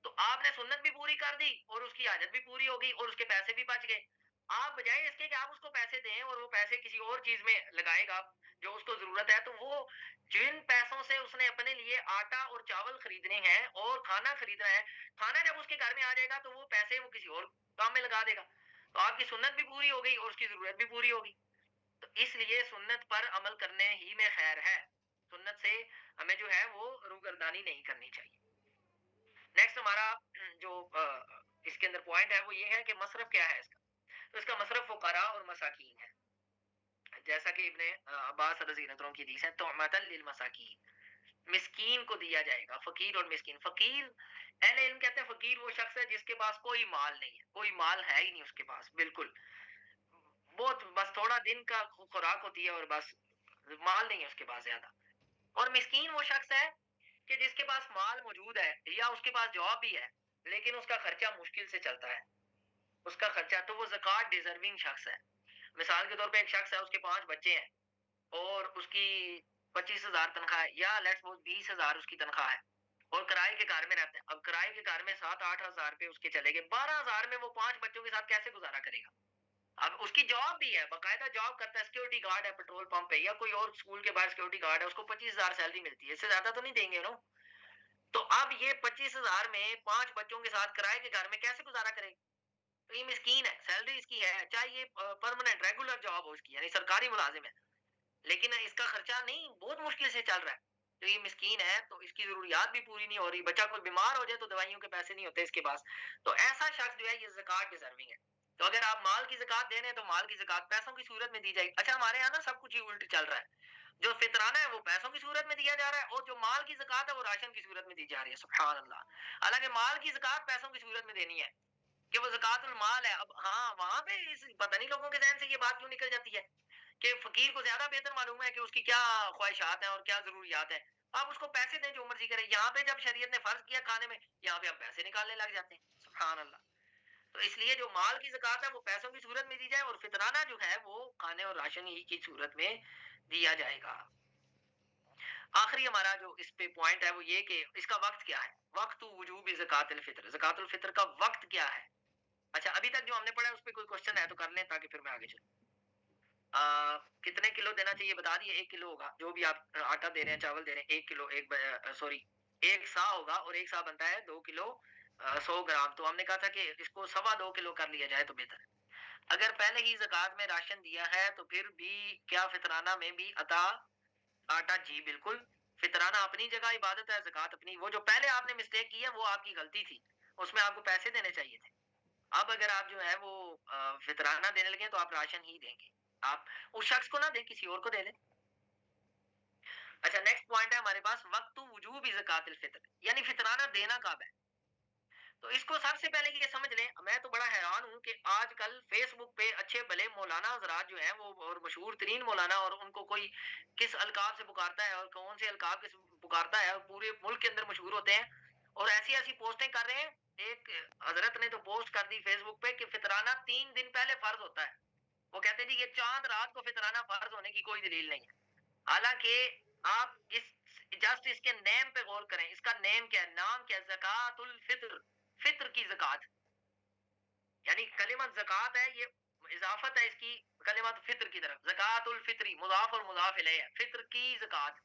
تو آپ نے سنت بھی پوری کر دی اور اس کی حاجت بھی پوری ہو گئی اور اس کے پیسے بھی بچ گئے. آپ بجائے اس کے کہ آپ اس کو پیسے دیں اور وہ پیسے کسی اور چیز میں لگائے گا جو اس کو ضرورت ہے، تو وہ جن پیسوں سے اس نے اپنے لیے آٹا اور چاول خریدنے ہیں اور کھانا خریدنا ہے، کھانا جب اس کے گھر میں آ جائے گا تو وہ پیسے وہ کسی اور کام میں لگا دے گا. تو آپ کی سنت بھی پوری ہو گئی اور اس کی ضرورت بھی پوری ہوگی. تو اس لیے سنت پر عمل کرنے ہی میں خیر ہے. سنت سے ہمیں جو ہے وہ روگردانی نہیں کرنی چاہیے. نیکسٹ ہمارا جو اس کے اندر پوائنٹ ہے وہ یہ ہے کہ مصرف کیا ہے اس کا. تو اس کا مصرف فقراء اور مساکین ہے، جیسا کہ ابن عباس رضی اللہ عنہ کی حدیث ہے تُعْمَةً لِلْمَسَاکِین، مسکین کو دیا جائے گا. فقیر اور مسکین، فقیر اہل علم کہتے ہیں فقیر وہ شخص ہے جس کے پاس کوئی مال نہیں ہے، کوئی مال ہے ہی نہیں اس کے پاس، بالکل بہت بس تھوڑا دن کا خوراک ہوتی ہے اور بس مال نہیں ہے اس کے پاس زیادہ. اور مسکین وہ شخص ہے کہ جس کے پاس مال موجود ہے یا اس کے پاس جاب بھی ہے لیکن اس کا خرچہ مشکل سے چلتا ہے، اس کا خرچہ، تو وہ زکوٰۃ ڈیزرونگ شخص ہے. مثال کے طور پہ ایک شخص ہے اس کے 5 بچے ہیں اور اس کی 25,000 تنخواہ ہے یا لیٹس سپوز 20,000 اس کی تنخواہ ہے اور کرائے کے گھر میں رہتا ہے. اب کرائے کے گھر میں 7-8 ہزار روپے اس کے چلے گئے، 12,000 میں وہ 5 بچوں کے ساتھ کیسے گزارا کرے گا؟ اب اس کی جاب بھی ہے، باقاعدہ جاب کرتا ہے، سیکورٹی گارڈ ہے پیٹرول پمپ پہ یا کوئی اور اسکول کے باہر سیکورٹی گارڈ ہے، اس کو 25,000 سیلری ملتی ہے، اس سے زیادہ تو نہیں دیں گے نا. تو اب یہ 25,000 میں 5 بچوں کے ساتھ کرائے کے گھر میں کیسے گزارا کرے گا؟ تو یہ مسکین ہے. سیلری اس کی ہے، چاہے یہ پرماننٹ ریگولر جاب ہو اس کی، یعنی سرکاری ملازم ہے، لیکن اس کا خرچہ نہیں، بہت مشکل سے چل رہا ہے. تو یہ مسکین ہے، تو اس کی ضروریات بھی پوری نہیں ہو رہی، بچہ کوئی بیمار ہو جائے تو دوائیوں کے پیسے نہیں ہوتے اس کے پاس. تو ایسا شخص جو ہے یہ زکوٰۃ ڈیزرونگ ہے. تو اگر آپ مال کی زکوٰۃ دے رہے ہیں تو مال کی زکوٰۃ پیسوں کی صورت میں دی جائے گی. اچھا ہمارے یہاں نا سب کچھ ہی الٹ چل رہا ہے، جو فطرانہ ہے وہ پیسوں کی صورت میں دیا جا رہا ہے اور جو مال کی زکوٰۃ ہے وہ راشن کی صورت میں دی جا رہی ہے. سبحان اللہ. حالانکہ مال کی زکوٰۃ پیسوں کی صورت میں دینی ہے کہ وہ زکوٰۃ المال ہے. اب ہاں وہاں پہ پتہ نہیں لوگوں کے ذہن سے یہ بات کیوں نکل جاتی ہے کہ فقیر کو زیادہ بہتر معلوم ہے کہ اس کی کیا خواہشات ہیں اور کیا ضروریات ہیں، آپ اس کو پیسے دیں جو مرضی کرے. یہاں پہ جب شریعت نے فرض کیا کھانے میں، یہاں پہ ہم پیسے نکالنے لگ جاتے ہیں. سبحان اللہ. تو اس لیے جو مال کی زکوٰۃ ہے وہ پیسوں کی صورت میں دی جائے اور فطرانہ جو ہے وہ کھانے اور راشن ہی کی صورت میں دیا جائے گا. آخری ہمارا جو اس پہ پوائنٹ ہے وہ یہ کہ اس کا وقت کیا ہے. وقت وجوب زکوٰۃ الفطر، زکوٰۃ الفطر کا وقت کیا ہے؟ اچھا ابھی تک جو ہم نے پڑھا ہے اس پہ کوئی کوشچن ہے تو کر لیں تاکہ پھر میں آگے چلوں. کتنے کلو دینا چاہیے بتا دیے. 1 کلو ہوگا جو بھی آپ آٹا دے رہے ہیں، چاول دے رہے ہیں. 1 کلو، سوری 1 سا ہوگا اور 1 سا بنتا ہے 2 کلو 100 گرام. تو ہم نے کہا تھا کہ اس کو 2.25 کلو کر لیا جائے تو بہتر ہے. اگر پہلے ہی زکوٰۃ میں راشن دیا ہے تو پھر بھی کیا فطرانہ میں بھی عطا آٹا؟ جی بالکل. فطرانہ اپنی جگہ عبادت ہے، زکوٰۃ اپنی. وہ جو پہلے آپ نے مسٹیک کی ہے وہ آپ کی غلطی تھی، اس میں آپ کو پیسے دینے چاہیے تھے. اب اگر آپ جو ہے وہ فطرانہ دینے لگے تو آپ راشن ہی دیں گے. آپ اس شخص کو نہ دیں، کسی اور کو دے دیں. اچھا نیکسٹ پوائنٹ ہے ہمارے پاس وقت وجوب زکوٰۃ الفطر، یعنی فطرانہ دینا کب ہے. تو اس کو سب سے پہلے یہ سمجھ لیں، میں تو بڑا حیران ہوں کہ آج کل فیس بک پہ اچھے بھلے مولانا حضرات جو ہیں وہ اور مشہور ترین مولانا، اور ان کو کوئی کس القاب سے پکارتا ہے اور کون سے القاب کے پکارتا ہے، اور پورے ملک کے اندر مشہور ہوتے ہیں اور ایسی ایسی پوسٹیں کر رہے ہیں. ایک حضرت نے تو پوسٹ کر دی فیس بک پہ کہ فطرانہ 3 دن پہلے فرض ہوتا ہے. وہ کہتے جی یہ چاند رات کو فطرانہ فرض ہونے کی کوئی دلیل نہیں ہے. حالانکہ آپ جسٹ اس کے نیم پہ غور کریں. اس کا نیم کیا ہے؟ نام کیا ہے؟ زکات الفطر، فطر کی زکات. یعنی کلمت زکات ہے، یہ اضافت ہے اس کی کلمت فطر کی طرف. زکات الفطری مضاف اور مضاف الیہ ہے، فطر کی زکات.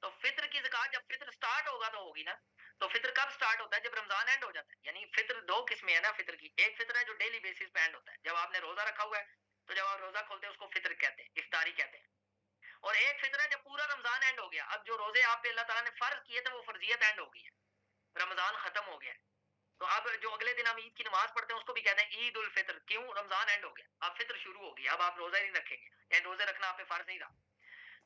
تو فطر کی زکات جب فطر سٹارٹ ہوگا تو ہوگی نا. تو فطر کب سٹارٹ ہوتا ہے؟ جب رمضان اینڈ ہو جاتا ہے. یعنی فطر دو قسمیں ہیں نا فطر کی. ایک فطر ہے جو ڈیلی بیسس پہ اینڈ ہوتا ہے، جب آپ نے روزہ رکھا ہوا ہے تو جب آپ روزہ کھولتے ہیں اس کو فطر کہتے ہیں، افطاری کہتے ہیں. اور ایک فطر ہے جب پورا رمضان اینڈ ہو گیا، اب جو روزے آپ پہ اللہ تعالیٰ نے فرض کیے تھے وہ فرضیت اینڈ ہو گئی ہے، رمضان ختم ہو گیا ہے. تو اب جو اگلے دن ہم عید کی نماز پڑھتے ہیں اس کو بھی کہتے ہیں عید الفطر. کیوں؟ رمضان اینڈ ہو گیا، اب فطر شروع ہو گئی، اب آپ روزہ نہیں رکھیں گے، یعنی روزے رکھنا آپ پہ فرض نہیں رہا.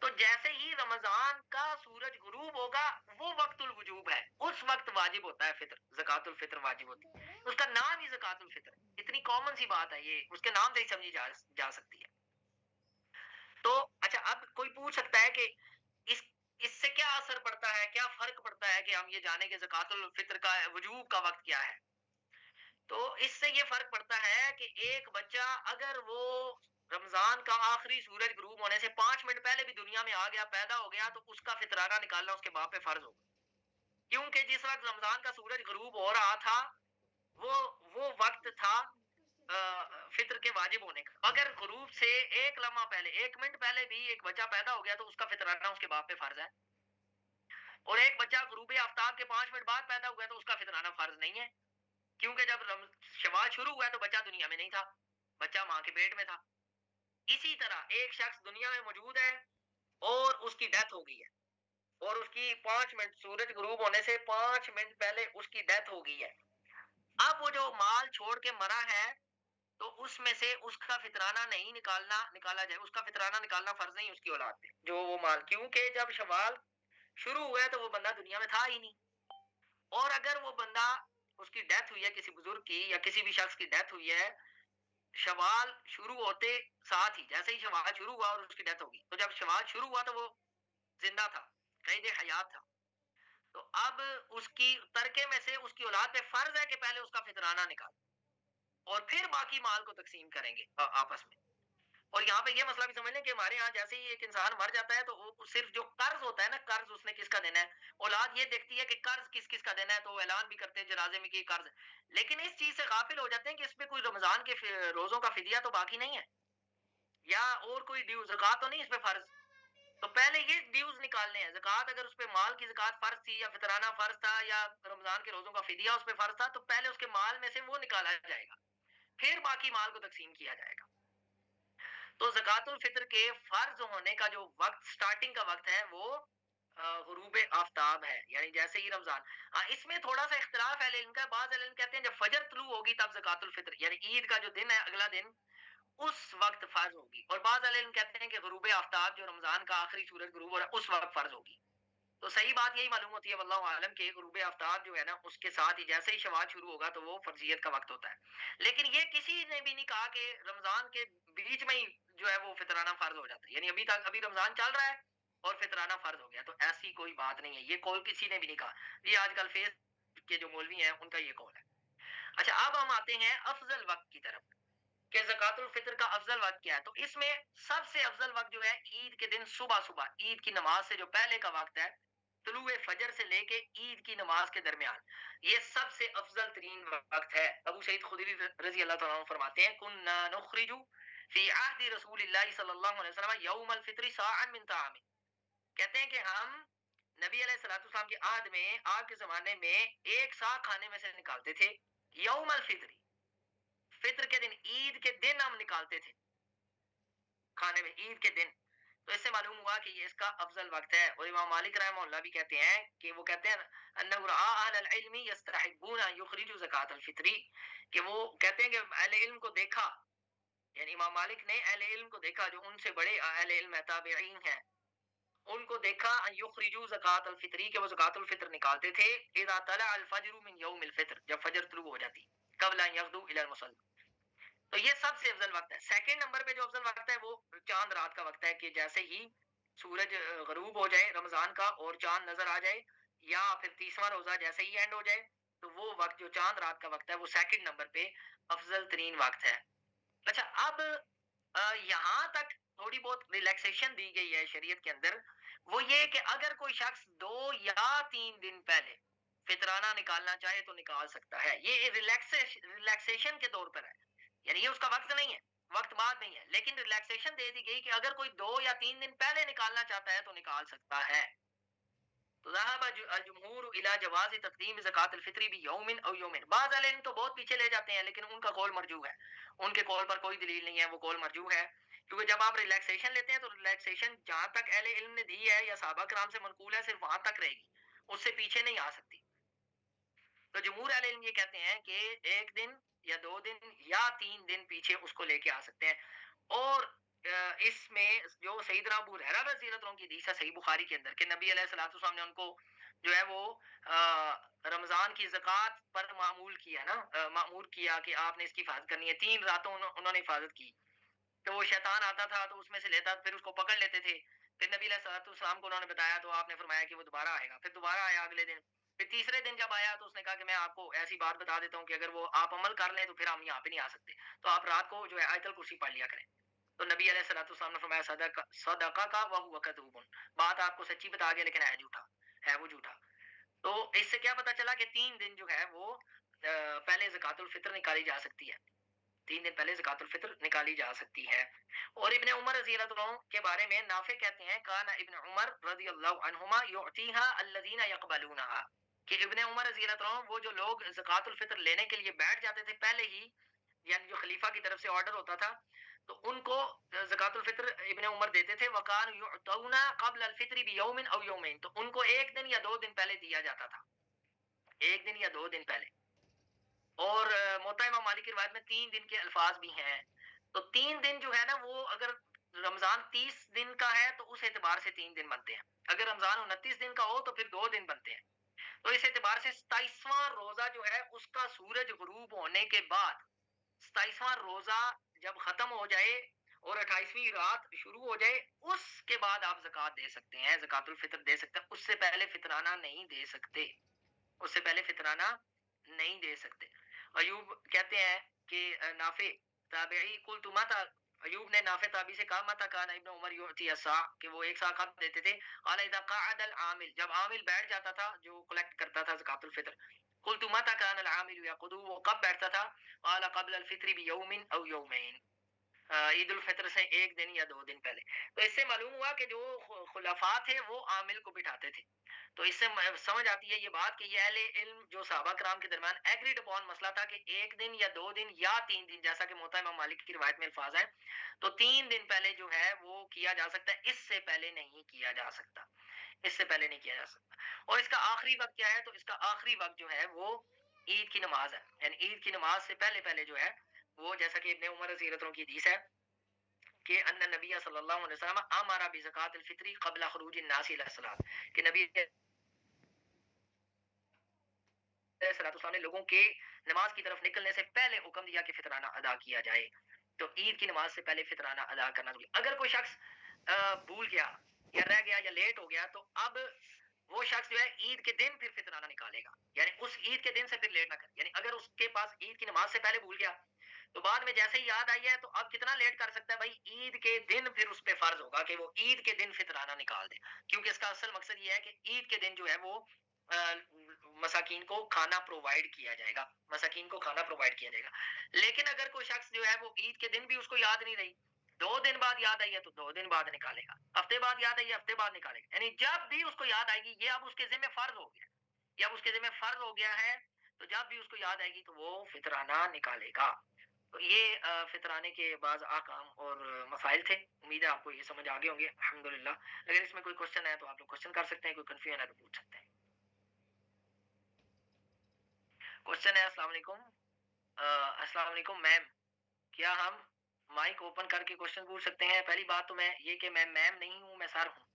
تو جیسے ہی رمضان کا سورج غروب ہوگا وہ وقت الوجوب ہے، اس وقت واجب ہوتا ہے فطر، زکات الفطر واجب ہوتی ہے. اس کا نام ہی زکات الفطر. اتنی کامن سی بات ہے یہ، اس کے نام سے ہی سمجھی جا سکتی ہے. تو اچھا اب کوئی پوچھ سکتا ہے کہ اس اس سے کیا اثر پڑتا ہے، کیا فرق پڑتا ہے کہ ہم یہ جانے کہ زکات الفطر کا وجوب کا وقت کیا ہے. تو اس سے یہ فرق پڑتا ہے کہ ایک بچہ اگر وہ رمضان کا آخری سورج غروب ہونے سے 5 منٹ پہلے بھی دنیا میں آ گیا، پیدا ہو گیا، تو اس کا فطرانہ نکالنا اس کے باپ پہ فرض ہوگا. کیونکہ جس وقت رمضان کا سورج غروب ہو رہا تھا وہ وقت تھا فطر کے واجب ہونے کا. اگر غروب سے ایک لمحہ پہلے، 1 منٹ پہلے بھی ایک بچہ پیدا ہو گیا تو اس کا فطرانہ اس کے باپ پہ فرض ہے. اور ایک بچہ غروب آفتاب کے 5 منٹ بعد پیدا ہو گیا تو اس کا فطرانہ فرض نہیں ہے، کیونکہ جب شوال شروع ہوا تو بچہ دنیا میں نہیں تھا، بچہ ماں کے پیٹ میں تھا. اسی طرح ایک شخص دنیا میں موجود ہے اور اس کی ڈیتھ ہو گئی ہے، اور اس کی 5 منٹ سورج غروب ہونے سے 5 منٹ پہلے اس کی ڈیتھ ہو گئی ہے. اب وہ جو مال چھوڑ کے مرا ہے تو اس میں سے اس کا فطرانہ نہیں نکالا جائے، اس کا فطرانہ نکالنا فرض نہیں اس کی اولاد پہ جو وہ مال، کیونکہ جب شوال شروع ہوا ہے تو وہ بندہ دنیا میں تھا ہی نہیں. اور اگر وہ بندہ اس کی ڈیتھ ہوئی ہے کسی بزرگ کی یا کسی بھی شخص کی ڈیتھ ہوئی ہے شوال شروع ہوتے ساتھ ہی، جیسے ہی شوال شروع ہوا اور اس کی ڈیتھ ہوگی، تو جب شوال شروع ہوا تو وہ زندہ تھا، قید حیات تھا. تو اب اس کی ترکے میں سے اس کی اولاد پہ فرض ہے کہ پہلے اس کا فطرانہ نکال اور پھر باقی مال کو تقسیم کریں گے آپس میں. اور یہاں پہ یہ مسئلہ بھی سمجھ لیں کہ ہمارے یہاں جیسے ہی ایک انسان مر جاتا ہے تو وہ صرف جو قرض ہوتا ہے نا، قرض اس نے کس کا دینا ہے، اولاد یہ دیکھتی ہے کہ قرض کس کس کا دینا ہے، تو وہ اعلان بھی کرتے ہیں جنازے میں کہ قرض. لیکن اس چیز سے غافل ہو جاتے ہیں کہ اس پہ کوئی رمضان کے روزوں کا فدیہ تو باقی نہیں ہے، یا اور کوئی ڈیو زکات تو نہیں اس پہ فرض. تو پہلے یہ ڈیوز نکالنے ہیں. زکات اگر اس پہ مال کی زکات فرض تھی یا فطرانہ فرض تھا یا رمضان کے روزوں کا فدیہ اس پہ فرض تھا، تو پہلے اس کے مال میں سے وہ نکالا جائے گا، پھر باقی مال کو تقسیم کیا جائے گا. تو زکات الفطر کے فرض ہونے کا جو وقت سٹارٹنگ کا وقت ہے وہ غروب آفتاب ہے، یعنی جیسے ہی رمضان. اس میں تھوڑا سا اختلاف ہے علم کا. بعض علم کہتے ہیں جب فجر طلوع ہوگی تب زکات الفطر یعنی عید کا جو دن ہے اگلا دن اس وقت فرض ہوگی. اور بعض علم کہتے ہیں کہ غروب آفتاب جو رمضان کا آخری سورج غروب ہو رہا ہے اس وقت فرض ہوگی. تو صحیح بات یہی معلوم ہوتی ہے واللہ عالم کہ غروب آفتاب جو ہے نا اس کے ساتھ ہی جیسے ہی شوال شروع ہوگا تو وہ فرضیت کا وقت ہوتا ہے. لیکن یہ کسی نے بھی نہیں کہا کہ رمضان کے بیچ میں ہی جو ہے وہ فطرانہ فرض ہو جاتا ہے، یعنی ابھی رمضان چل رہا ہے اور فطرانہ فرض ہو گیا. تو ایسی کوئی بات نہیں ہے، یہ قول کسی نے بھی نہیں کہا. یہ آج کل فیس کے جو مولوی ہیں ان کا یہ قول ہے. اچھا اب ہم آتے ہیں افضل وقت کی طرف کہ زکات الفطر کا افضل وقت کیا ہے. تو اس میں سب سے افضل وقت جو ہے عید کے دن صبح عید کی نماز سے جو پہلے کا وقت ہے، طلوع فجر سے لے کے عید کی نماز کے درمیان، یہ سب سے افضل ترین وقت ہے. ابو سعید خدری رضی اللہ تعالیٰ عنہ فرماتے ہیں کننا نخرج فی عہد رسول اللہ صلی اللہ علیہ وسلم یوم الفطر صاعا من طعام. کہتے ہیں کہ ہم نبی علیہ الصلوۃ والسلام کے عہد میں، آپ کے زمانے میں ایک سا کھانے میں سے نکالتے تھے یوم الفطر، فطر کے دن، عید کے دن ہم نکالتے تھے کھانے میں، عید کے دن. تو اس سے معلوم ہوا کہ یہ اس کا افضل وقت ہے. اور امام مالک رحمہ اللہ بھی کہتے ہیں کہ وہ کہتے ہیں انہ رأى اہل العلم یستحبون ان یخرجوا زکات الفطر، کہ وہ کہتے ہیں کہ اہل علم کو دیکھا، یعنی امام مالک نے اہل علم کو دیکھا جو ان سے بڑے اہل علم ہے، تابعین ہیں، ان کو دیکھا ان یخرجوا زکات الفطری کہ وہ زکات الفطر نکالتے تھے اذا طلع الفجر من یوم الفطر جب فجر طلوع ہو جاتی قبل ان یغدو الی المصلی. تو یہ سب سے افضل وقت ہے. سیکنڈ نمبر پہ جو افضل وقت ہے وہ چاند رات کا وقت ہے کہ جیسے ہی سورج غروب ہو جائے رمضان کا اور چاند نظر آ جائے یا پھر تیسواں روزہ جیسے ہی اینڈ ہو جائے تو وہ وقت جو چاند رات کا وقت ہے وہ سیکنڈ نمبر پہ افضل ترین وقت ہے. اچھا اب یہاں تک تھوڑی بہت ریلیکسیشن دی گئی ہے شریعت کے اندر وہ یہ کہ اگر کوئی شخص 2 یا 3 دن پہلے فطرانہ نکالنا چاہے تو نکال سکتا ہے. یہ ریلیکسیشن کے طور پر ہے یعنی یہ اس کا وقت نہیں ہے وقت بعد نہیں ہے لیکن ریلیکسیشن دے دی گئی کہ اگر کوئی 2 یا 3 دن پہلے نکالنا چاہتا ہے تو نکال سکتا ہے. تو ذهب الجمهور الى جواز تقدیم زکات الفطر بیوم او یومین. بعض علم تو بہت پیچھے لے جاتے ہیں لیکن ان کا قول مرجوح ہے ان کے قول پر کوئی دلیل نہیں ہے وہ قول مرجوح ہے کیونکہ جب آپ ریلیکسیشن لیتے ہیں تو ریلیکسیشن جہاں تک اہل علم نے دی ہے یا صحابہ کرام سے منقول ہے صرف وہاں تک رہے گی اس سے پیچھے نہیں آ سکتی. تو جمہور اہل علم یہ کہتے ہیں کہ 1 دن یا 2 دن یا 3 دن پیچھے اس کو لے کے آ سکتے ہیں. اور اس میں جو سیدنا ابو ہریرہ رضی اللہ عنہ کی حدیث ہے صحیح بخاری کے اندر کہ نبی علیہ الصلوۃ والسلام نے ان کو جو ہے وہ رمضان کی زکوٰۃ پر معمول کیا نا معمور کیا کہ آپ نے اس کی حفاظت کرنی ہے. 3 راتوں انہوں نے حفاظت کی تو وہ شیطان آتا تھا تو اس میں سے لیتا پھر اس کو پکڑ لیتے تھے. پھر نبی علیہ الصلوۃ والسلام کو انہوں نے بتایا تو آپ نے فرمایا کہ وہ دوبارہ آئے گا. پھر دوبارہ آیا اگلے دن. پھر تیسرے دن جب آیا تو اس نے کہا کہ میں آپ کو ایسی بات بتا دیتا ہوں کہ اگر وہ آپ عمل کر لیں تو پھر ہم یہاں پہ نہیں آ سکتے تو آپ رات کو جو ہے آیت الکرسی پڑھ لیا کریں. تو نبی علیہ الصلوۃ والسلام نے فرمایا صدقہ کا وہو کذوب. بات آپ کو سچی بتا گیا لیکن ہے جھوٹا ہے وہ جھوٹا. تو اس سے کیا پتا چلا کہ 3 دن جو ہے وہ پہلے زکات الفطر نکالی جا سکتی ہے 3 دن پہلے زکات الفطر نکالی جا سکتی ہے. اور ابن عمر رضی اللہ عنہ کے بارے میں نافع کہتے ہیں کان ابن عمر رضی اللہ عنہما یعطیها الذین یقبلونها کہ ابن عمر رضی اللہ عنہ وہ جو لوگ زکات الفطر لینے کے لیے بیٹھ جاتے تھے پہلے ہی یعنی جو خلیفہ کی طرف سے آرڈر ہوتا تھا تو ان کو زکات الفطر ابن عمر دیتے تھے. وکان یعطون قبل الفطر بیوم او یومین تو ان کو 1 دن یا 2 دن پہلے دیا جاتا تھا 1 دن یا 2 دن پہلے. اور موطا امام مالک کی روایت میں 3 دن کے الفاظ بھی ہیں. تو 3 دن جو ہے نا وہ اگر رمضان 30 دن کا ہے تو اس اعتبار سے 3 دن بنتے ہیں. اگر رمضان 29 دن کا ہو تو پھر 2 دن بنتے ہیں. تو اس اعتبار سے 27واں روزہ جو ہے اس کا سورج غروب ہونے کے بعد 27واں روزہ جب ختم ہو جائے اور 28ویں رات شروع ہو جائے اس کے بعد آپ زکات دے سکتے ہیں زکات الفطر دے سکتے ہیں. اس سے پہلے فطرانہ نہیں دے سکتے اس سے پہلے فطرانہ نہیں دے سکتے. ایوب کہتے ہیں کہ نافع تابعی قلت متى ایوب نے نافع تابعی سے کہا متى كان ابن عمر يعطي الصاع کہ وہ 1 صاع کب دیتے تھے. قال اذا قعد العامل جب عامل بیٹھ جاتا تھا جو کلیکٹ کرتا تھا زکات الفطر. قلت متى كان العامل يقض وہ کب بیٹھتا تھا. قال قبل الفطر بيوم او يومين عید الفطر سے 1 دن یا 2 دن پہلے. تو اس سے معلوم ہوا کہ جو خلفاء تھے وہ عامل کو بٹھاتے تھے. تو اس سے سمجھ آتی ہے یہ بات کہ یہ اہل علم جو صحابہ کرام کے درمیان ایگریڈ اپون مسئلہ تھا کہ 1 دن یا 2 دن یا 3 دن جیسا کہ موطا امام مالک کی روایت میں الفاظ ہیں تو 3 دن پہلے جو ہے وہ کیا جا سکتا ہے. اس سے پہلے نہیں کیا جا سکتا اس سے پہلے نہیں کیا جا سکتا. اور اس کا آخری وقت کیا ہے تو اس کا آخری وقت جو ہے وہ عید کی نماز ہے یعنی عید کی نماز سے پہلے پہلے جو ہے وہ جیسا کہ ابن عمر رضی اللہ عنہ کی حدیث ہے کہ ان نبی صلی اللہ علیہ وسلم امر بزکات الفطر قبل خروج الناس الى الصلاۃ کہ نبی السلام نے لوگوں کے نماز کی طرف نکلنے سے پہلے حکم دیا کہ فطرانہ ادا کیا جائے. تو عید کی نماز سے پہلے فطرانہ ادا کرنا ضروری. اگر کوئی شخص بھول گیا یا رہ گیا یا لیٹ ہو گیا تو اب وہ شخص جو ہے عید کے دن پھر فطرانہ نکالے گا یعنی اس عید کے دن سے پھر لیٹ نہ کرے. یعنی اگر اس کے پاس عید کی نماز سے پہلے بھول گیا تو بعد میں جیسے ہی یاد آئی ہے تو اب کتنا لیٹ کر سکتا ہے بھائی عید کے دن پھر اس پہ فرض ہوگا کہ وہ عید کے دن فطرانہ نکال دے کیونکہ اس کا اصل مقصد یہ ہے کہ عید کے دن جو ہے وہ مساکین کو کھانا پرووائڈ کیا جائے گا مساکین کو کھانا پرووائڈ کیا جائے گا. لیکن اگر کوئی شخص جو ہے وہ عید کے دن بھی اس کو یاد نہیں رہی 2 دن بعد یاد آئی ہے تو 2 دن بعد نکالے گا. ہفتے بعد یاد آئی ہے ہفتے بعد نکالے گا. یعنی جب بھی اس کو یاد آئے گی یہ اب اس کے ذمہ فرض ہو گیا یہ اب اس کے ذمہ فرض ہو گیا ہے تو جب بھی اس کو یاد آئے گی تو وہ فطرانہ نکالے گا. تو یہ فطرانے کے بعض احکام اور مسائل تھے. امید ہے آپ کو یہ سمجھ آگے ہوں گے الحمدللہ. اگر اس میں کوئی کوشچن ہے تو آپ لوگ کوشچن کر سکتے ہیں کوئی کنفیوژن ہے تو پوچھ سکتے ہیں. کوشچن ہے السلام علیکم السلام علیکم میم کیا ہم مائک اوپن کر کے کوشچن پوچھ سکتے ہیں. پہلی بات تو میں یہ کہ میں میم نہیں ہوں میں سر ہوں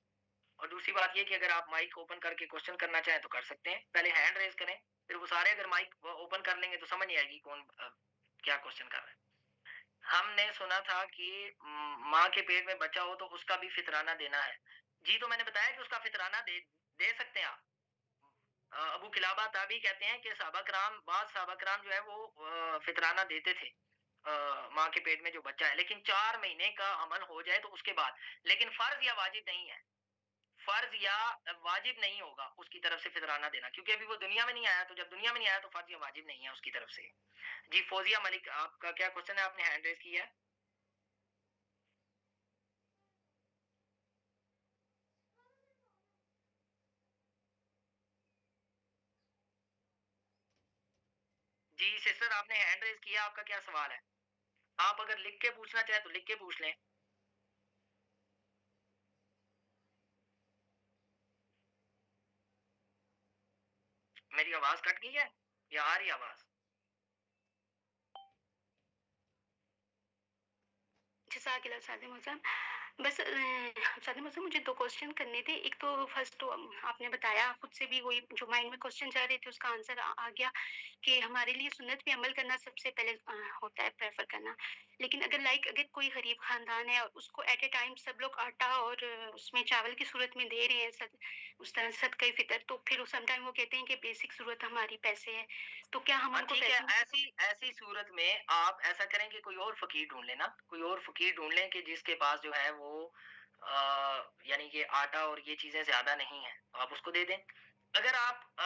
اور دوسری بات یہ کہ اگر آپ مائک اوپن کر کے کوشچن کرنا چاہیں تو کر سکتے ہیں, پہلے ہینڈ ریز کریں, پھر وہ سارے اگر مائک اوپن کر لیں گے تو سمجھ نہیں آئے گی کون کیا کوشچن کر رہا ہے. ہم نے سنا تھا کہ ماں کے پیٹ میں بچہ ہو تو اس کا بھی فطرانہ دینا ہے. جی تو میں نے بتایا کہ اس کا فطرانہ دے سکتے ہیں آپ. ابو کلابہ تابعی کہتے ہیں کہ صحابہ کرام, بعض صحابہ کرام جو ہے وہ فطرانہ دیتے تھے ماں کے پیٹ میں جو بچہ ہے, لیکن 4 مہینے کا عمل ہو جائے تو اس کے بعد, لیکن فرض یا واجب نہیں ہے, فرض یا واجب نہیں ہوگا اس کی طرف سے فطرانہ دینا, کیونکہ ابھی وہ دنیا میں نہیں آیا, تو جب دنیا میں نہیں آیا تو فرض یا واجب نہیں ہے اس کی طرف سے. جی فوزیہ ملک, آپ کا کیا کوشچن ہے, آپ نے ہینڈ ریز کیا ہے. جی سسٹر آپ نے ہینڈ ریز کیا, آپ کا کیا سوال ہے؟ آپ اگر لکھ کے پوچھنا چاہیں تو لکھ کے پوچھ لیں. میری آواز کٹ گئی ہے یا آ رہی آواز؟ جزاک اللہ سعد موسم. بس سعد موسم مجھے 2 کوشچن کرنے تھے. ایک تو فرسٹ تو آپ نے بتایا خود سے بھی, وہی جو مائنڈ میں کوشچن جا رہے تھے اس کا آنسر آ گیا کہ ہمارے لیے سنت پہ عمل کرنا سب سے پہلے ہوتا ہے, پریفر کرنا. لیکن اگر اگر کوئی غریب خاندان ہے اور اس کو ایٹ اے ٹائم سب لوگ آٹا اور اس میں چاول کی صورت میں دے رہے ہیں اس طرح صدقہ فطر, تو پھر سم ٹائم وہ کہتے ہیں کہ بیسک ضرورت ہماری پیسے ہے, تو کیا ہم ان کو ٹھیک ہے, ایسی صورت میں آپ ایسا کریں کہ کوئی اور فقیر ڈھونڈ لینا, کوئی اور فقیر ڈھونڈ لیں کہ جس کے پاس جو ہے وہ یعنی کہ آٹا اور یہ چیزیں زیادہ نہیں ہیں, تو آپ اس کو دے دیں. اگر آپ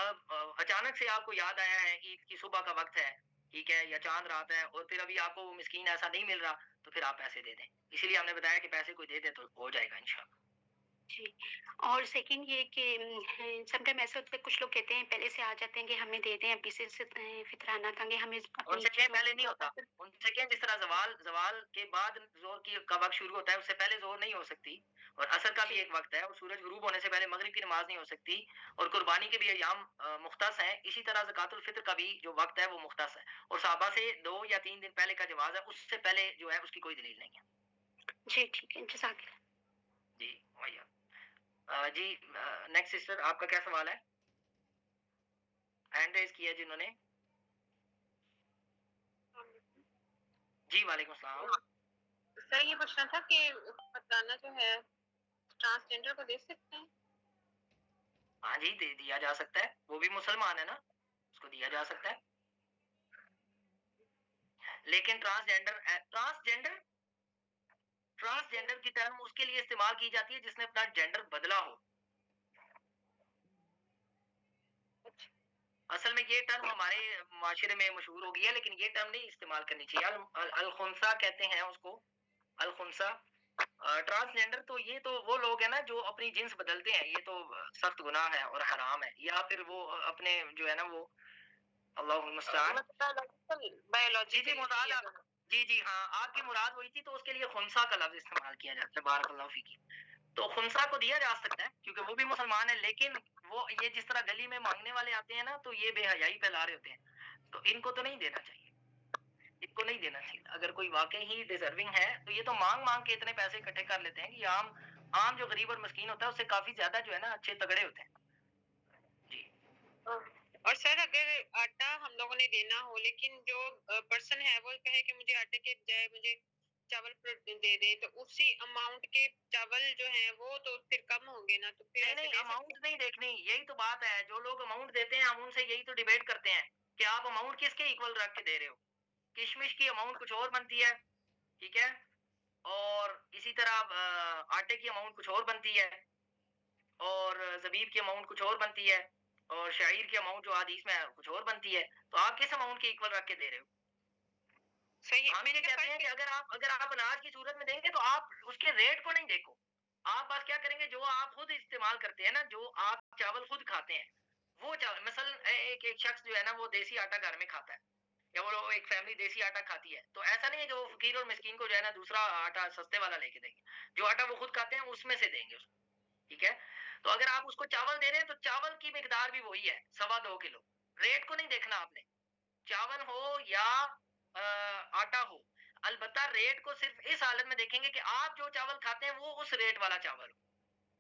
اچانک سے آپ کو یاد آیا ہے عید کی صبح کا وقت ہے, ٹھیک ہے, یا چاند رات ہے, اور پھر ابھی آپ کو وہ مسکین ایسا نہیں مل رہا, تو پھر آپ پیسے دے دیں. اسی لیے ہم نے بتایا کہ پیسے کوئی دے دے تو ہو جائے گا انشاءاللہ. جی. اور سیکنڈ یہ کہ سم ٹائم ایسا ہوتا ہے, کچھ لوگ کہتے ہیں پہلے سے آ جاتے ہیں کہ ہمیں دے دیں ابھی سے فطرانہ تانگے ہمیں. ان سے کہیں پہلے نہیں ہوتا, ان سے کہیں جس طرح زوال کے بعد زور کا وقت شروع ہوتا ہے, اس سے پہلے زور نہیں ہو سکتی, اور عصر کا بھی ایک وقت ہے, اور سورج غروب ہونے سے پہلے مغرب کی نماز نہیں ہو سکتی, اور قربانی کے بھی ایام مختص ہیں. اسی طرح زکوٰۃ الفطر کا بھی جو وقت ہے وہ مختص ہے, اور صحابہ سے 2 یا 3 دن پہلے کا جواز ہے, اس سے پہلے جو ہے اس کی کوئی دلیل نہیں ہے. جی ٹھیک ہے, جزاک اللہ. جی جی نیکسٹ سسٹر, آپ کا کیا سوال ہے؟ ہینڈ ریز کیا جنہوں نے. جی وعلیکم السلام. سر یہ پوچھنا تھا کہ فطرانہ جو ہے ٹرانسجینڈر کو دے سکتے ہیں؟ ہاں جی دیا جا سکتا ہے, وہ بھی مسلمان ہے نا, اس کو دیا جا سکتا ہے. لیکن ٹرانسجینڈر کی ٹرم اس کے لیے استعمال کی جاتی ہے جس نے اپنا جینڈر بدلا ہو. اصل میں یہ ٹرم ہمارے معاشرے میں مشہور ہو گئی ہے, لیکن یہ ٹرم نہیں استعمال کرنی چاہیے. الخنسا کہتے ہیں اس کو, الخنسا. ٹرانسجینڈر تو یہ تو وہ لوگ ہیں نا جو اپنی جنس بدلتے ہیں, یہ تو سخت گناہ ہے اور حرام ہے. یا پھر وہ اپنے جو ہے نا وہ اللہ المستعان. جی جی مراد, جی جی ہاں آپ کی مراد وہی تھی, تو اس کے لیے خنسا کا لفظ استعمال کیا جاتا ہے. بارک اللہ فیکی. تو خنسا کو دیا جا سکتا ہے کیونکہ وہ بھی مسلمان ہے, لیکن وہ یہ جس طرح گلی میں مانگنے والے آتے ہیں نا, تو یہ بے حیائی پھیلا رہے ہوتے ہیں, تو ان کو تو نہیں دینا چاہیے, ان کو نہیں دینا چاہیے. اگر کوئی واقعی ہی ڈیزرونگ ہے تو یہ تو مانگ کے اتنے پیسے اکٹھے کر لیتے ہیں کہ عام جو غریب اور مسکین ہوتا ہے اس سے کافی زیادہ جو ہے نا اچھے تگڑے ہوتے ہیں. جی. اور سر اگر آٹا ہم لوگوں نے دینا ہو, لیکن جو پرسن ہے وہ کہے کہ مجھے آٹے کے بجائے مجھے چاول دے دیں, تو اسی اماؤنٹ کے چاول جو ہیں وہ تو پھر کم ہوں گے نا, تو پھر نہیں اماؤنٹ نہیں دیکھنی, یہی تو بات ہے. جو لوگ اماؤنٹ دیتے ہیں ہم ان سے یہی تو ڈیبیٹ کرتے ہیں کہ آپ اماؤنٹ کس کے ایکول رکھ کے دے رہے ہو. کشمش کی اماؤنٹ کچھ اور بنتی ہے, ٹھیک ہے, اور اسی طرح آٹے کی اماؤنٹ کچھ اور بنتی ہے, اور زبیب کی اماؤنٹ کچھ اور بنتی ہے, اور شعیر کی اماؤنٹ جو حدیث میں کچھ اور بنتی ہے. تو آپ کس اماؤنٹ کے ایکول رکھ کے دے رہے ہو؟ ہم یہ کہتے ہیں کہ اگر آپ اناج کی صورت میں دیں گے تو آپ اس کے ریٹ کو نہیں دیکھو, آپ بس کیا کریں گے, جو آپ خود استعمال کرتے ہیں نا, جو آپ چاول خود کھاتے ہیں وہ چاول. مثلا ایک شخص جو ہے نا وہ دیسی آٹا گھر میں کھاتا ہے, یا وہ ایک فیملی دیسی آٹا کھاتی ہے, تو ایسا نہیں ہے کہ وہ فقیر اور مسکین کو جو ہے نا دوسرا آٹا سستے والا لے کے دیں گے. جو آٹا وہ خود کھاتے ہیں اس میں سے دیں گے اس کو, ٹھیک ہے. تو اگر آپ اس کو چاول دے رہے ہیں تو چاول کی مقدار بھی وہی ہے, 2.25 کلو. ریٹ کو نہیں دیکھنا آپ نے, چاول ہو یا آٹا ہو. البتہ ریٹ کو صرف اس حالت میں دیکھیں گے کہ آپ جو چاول کھاتے ہیں وہ اس ریٹ والا چاول ہو.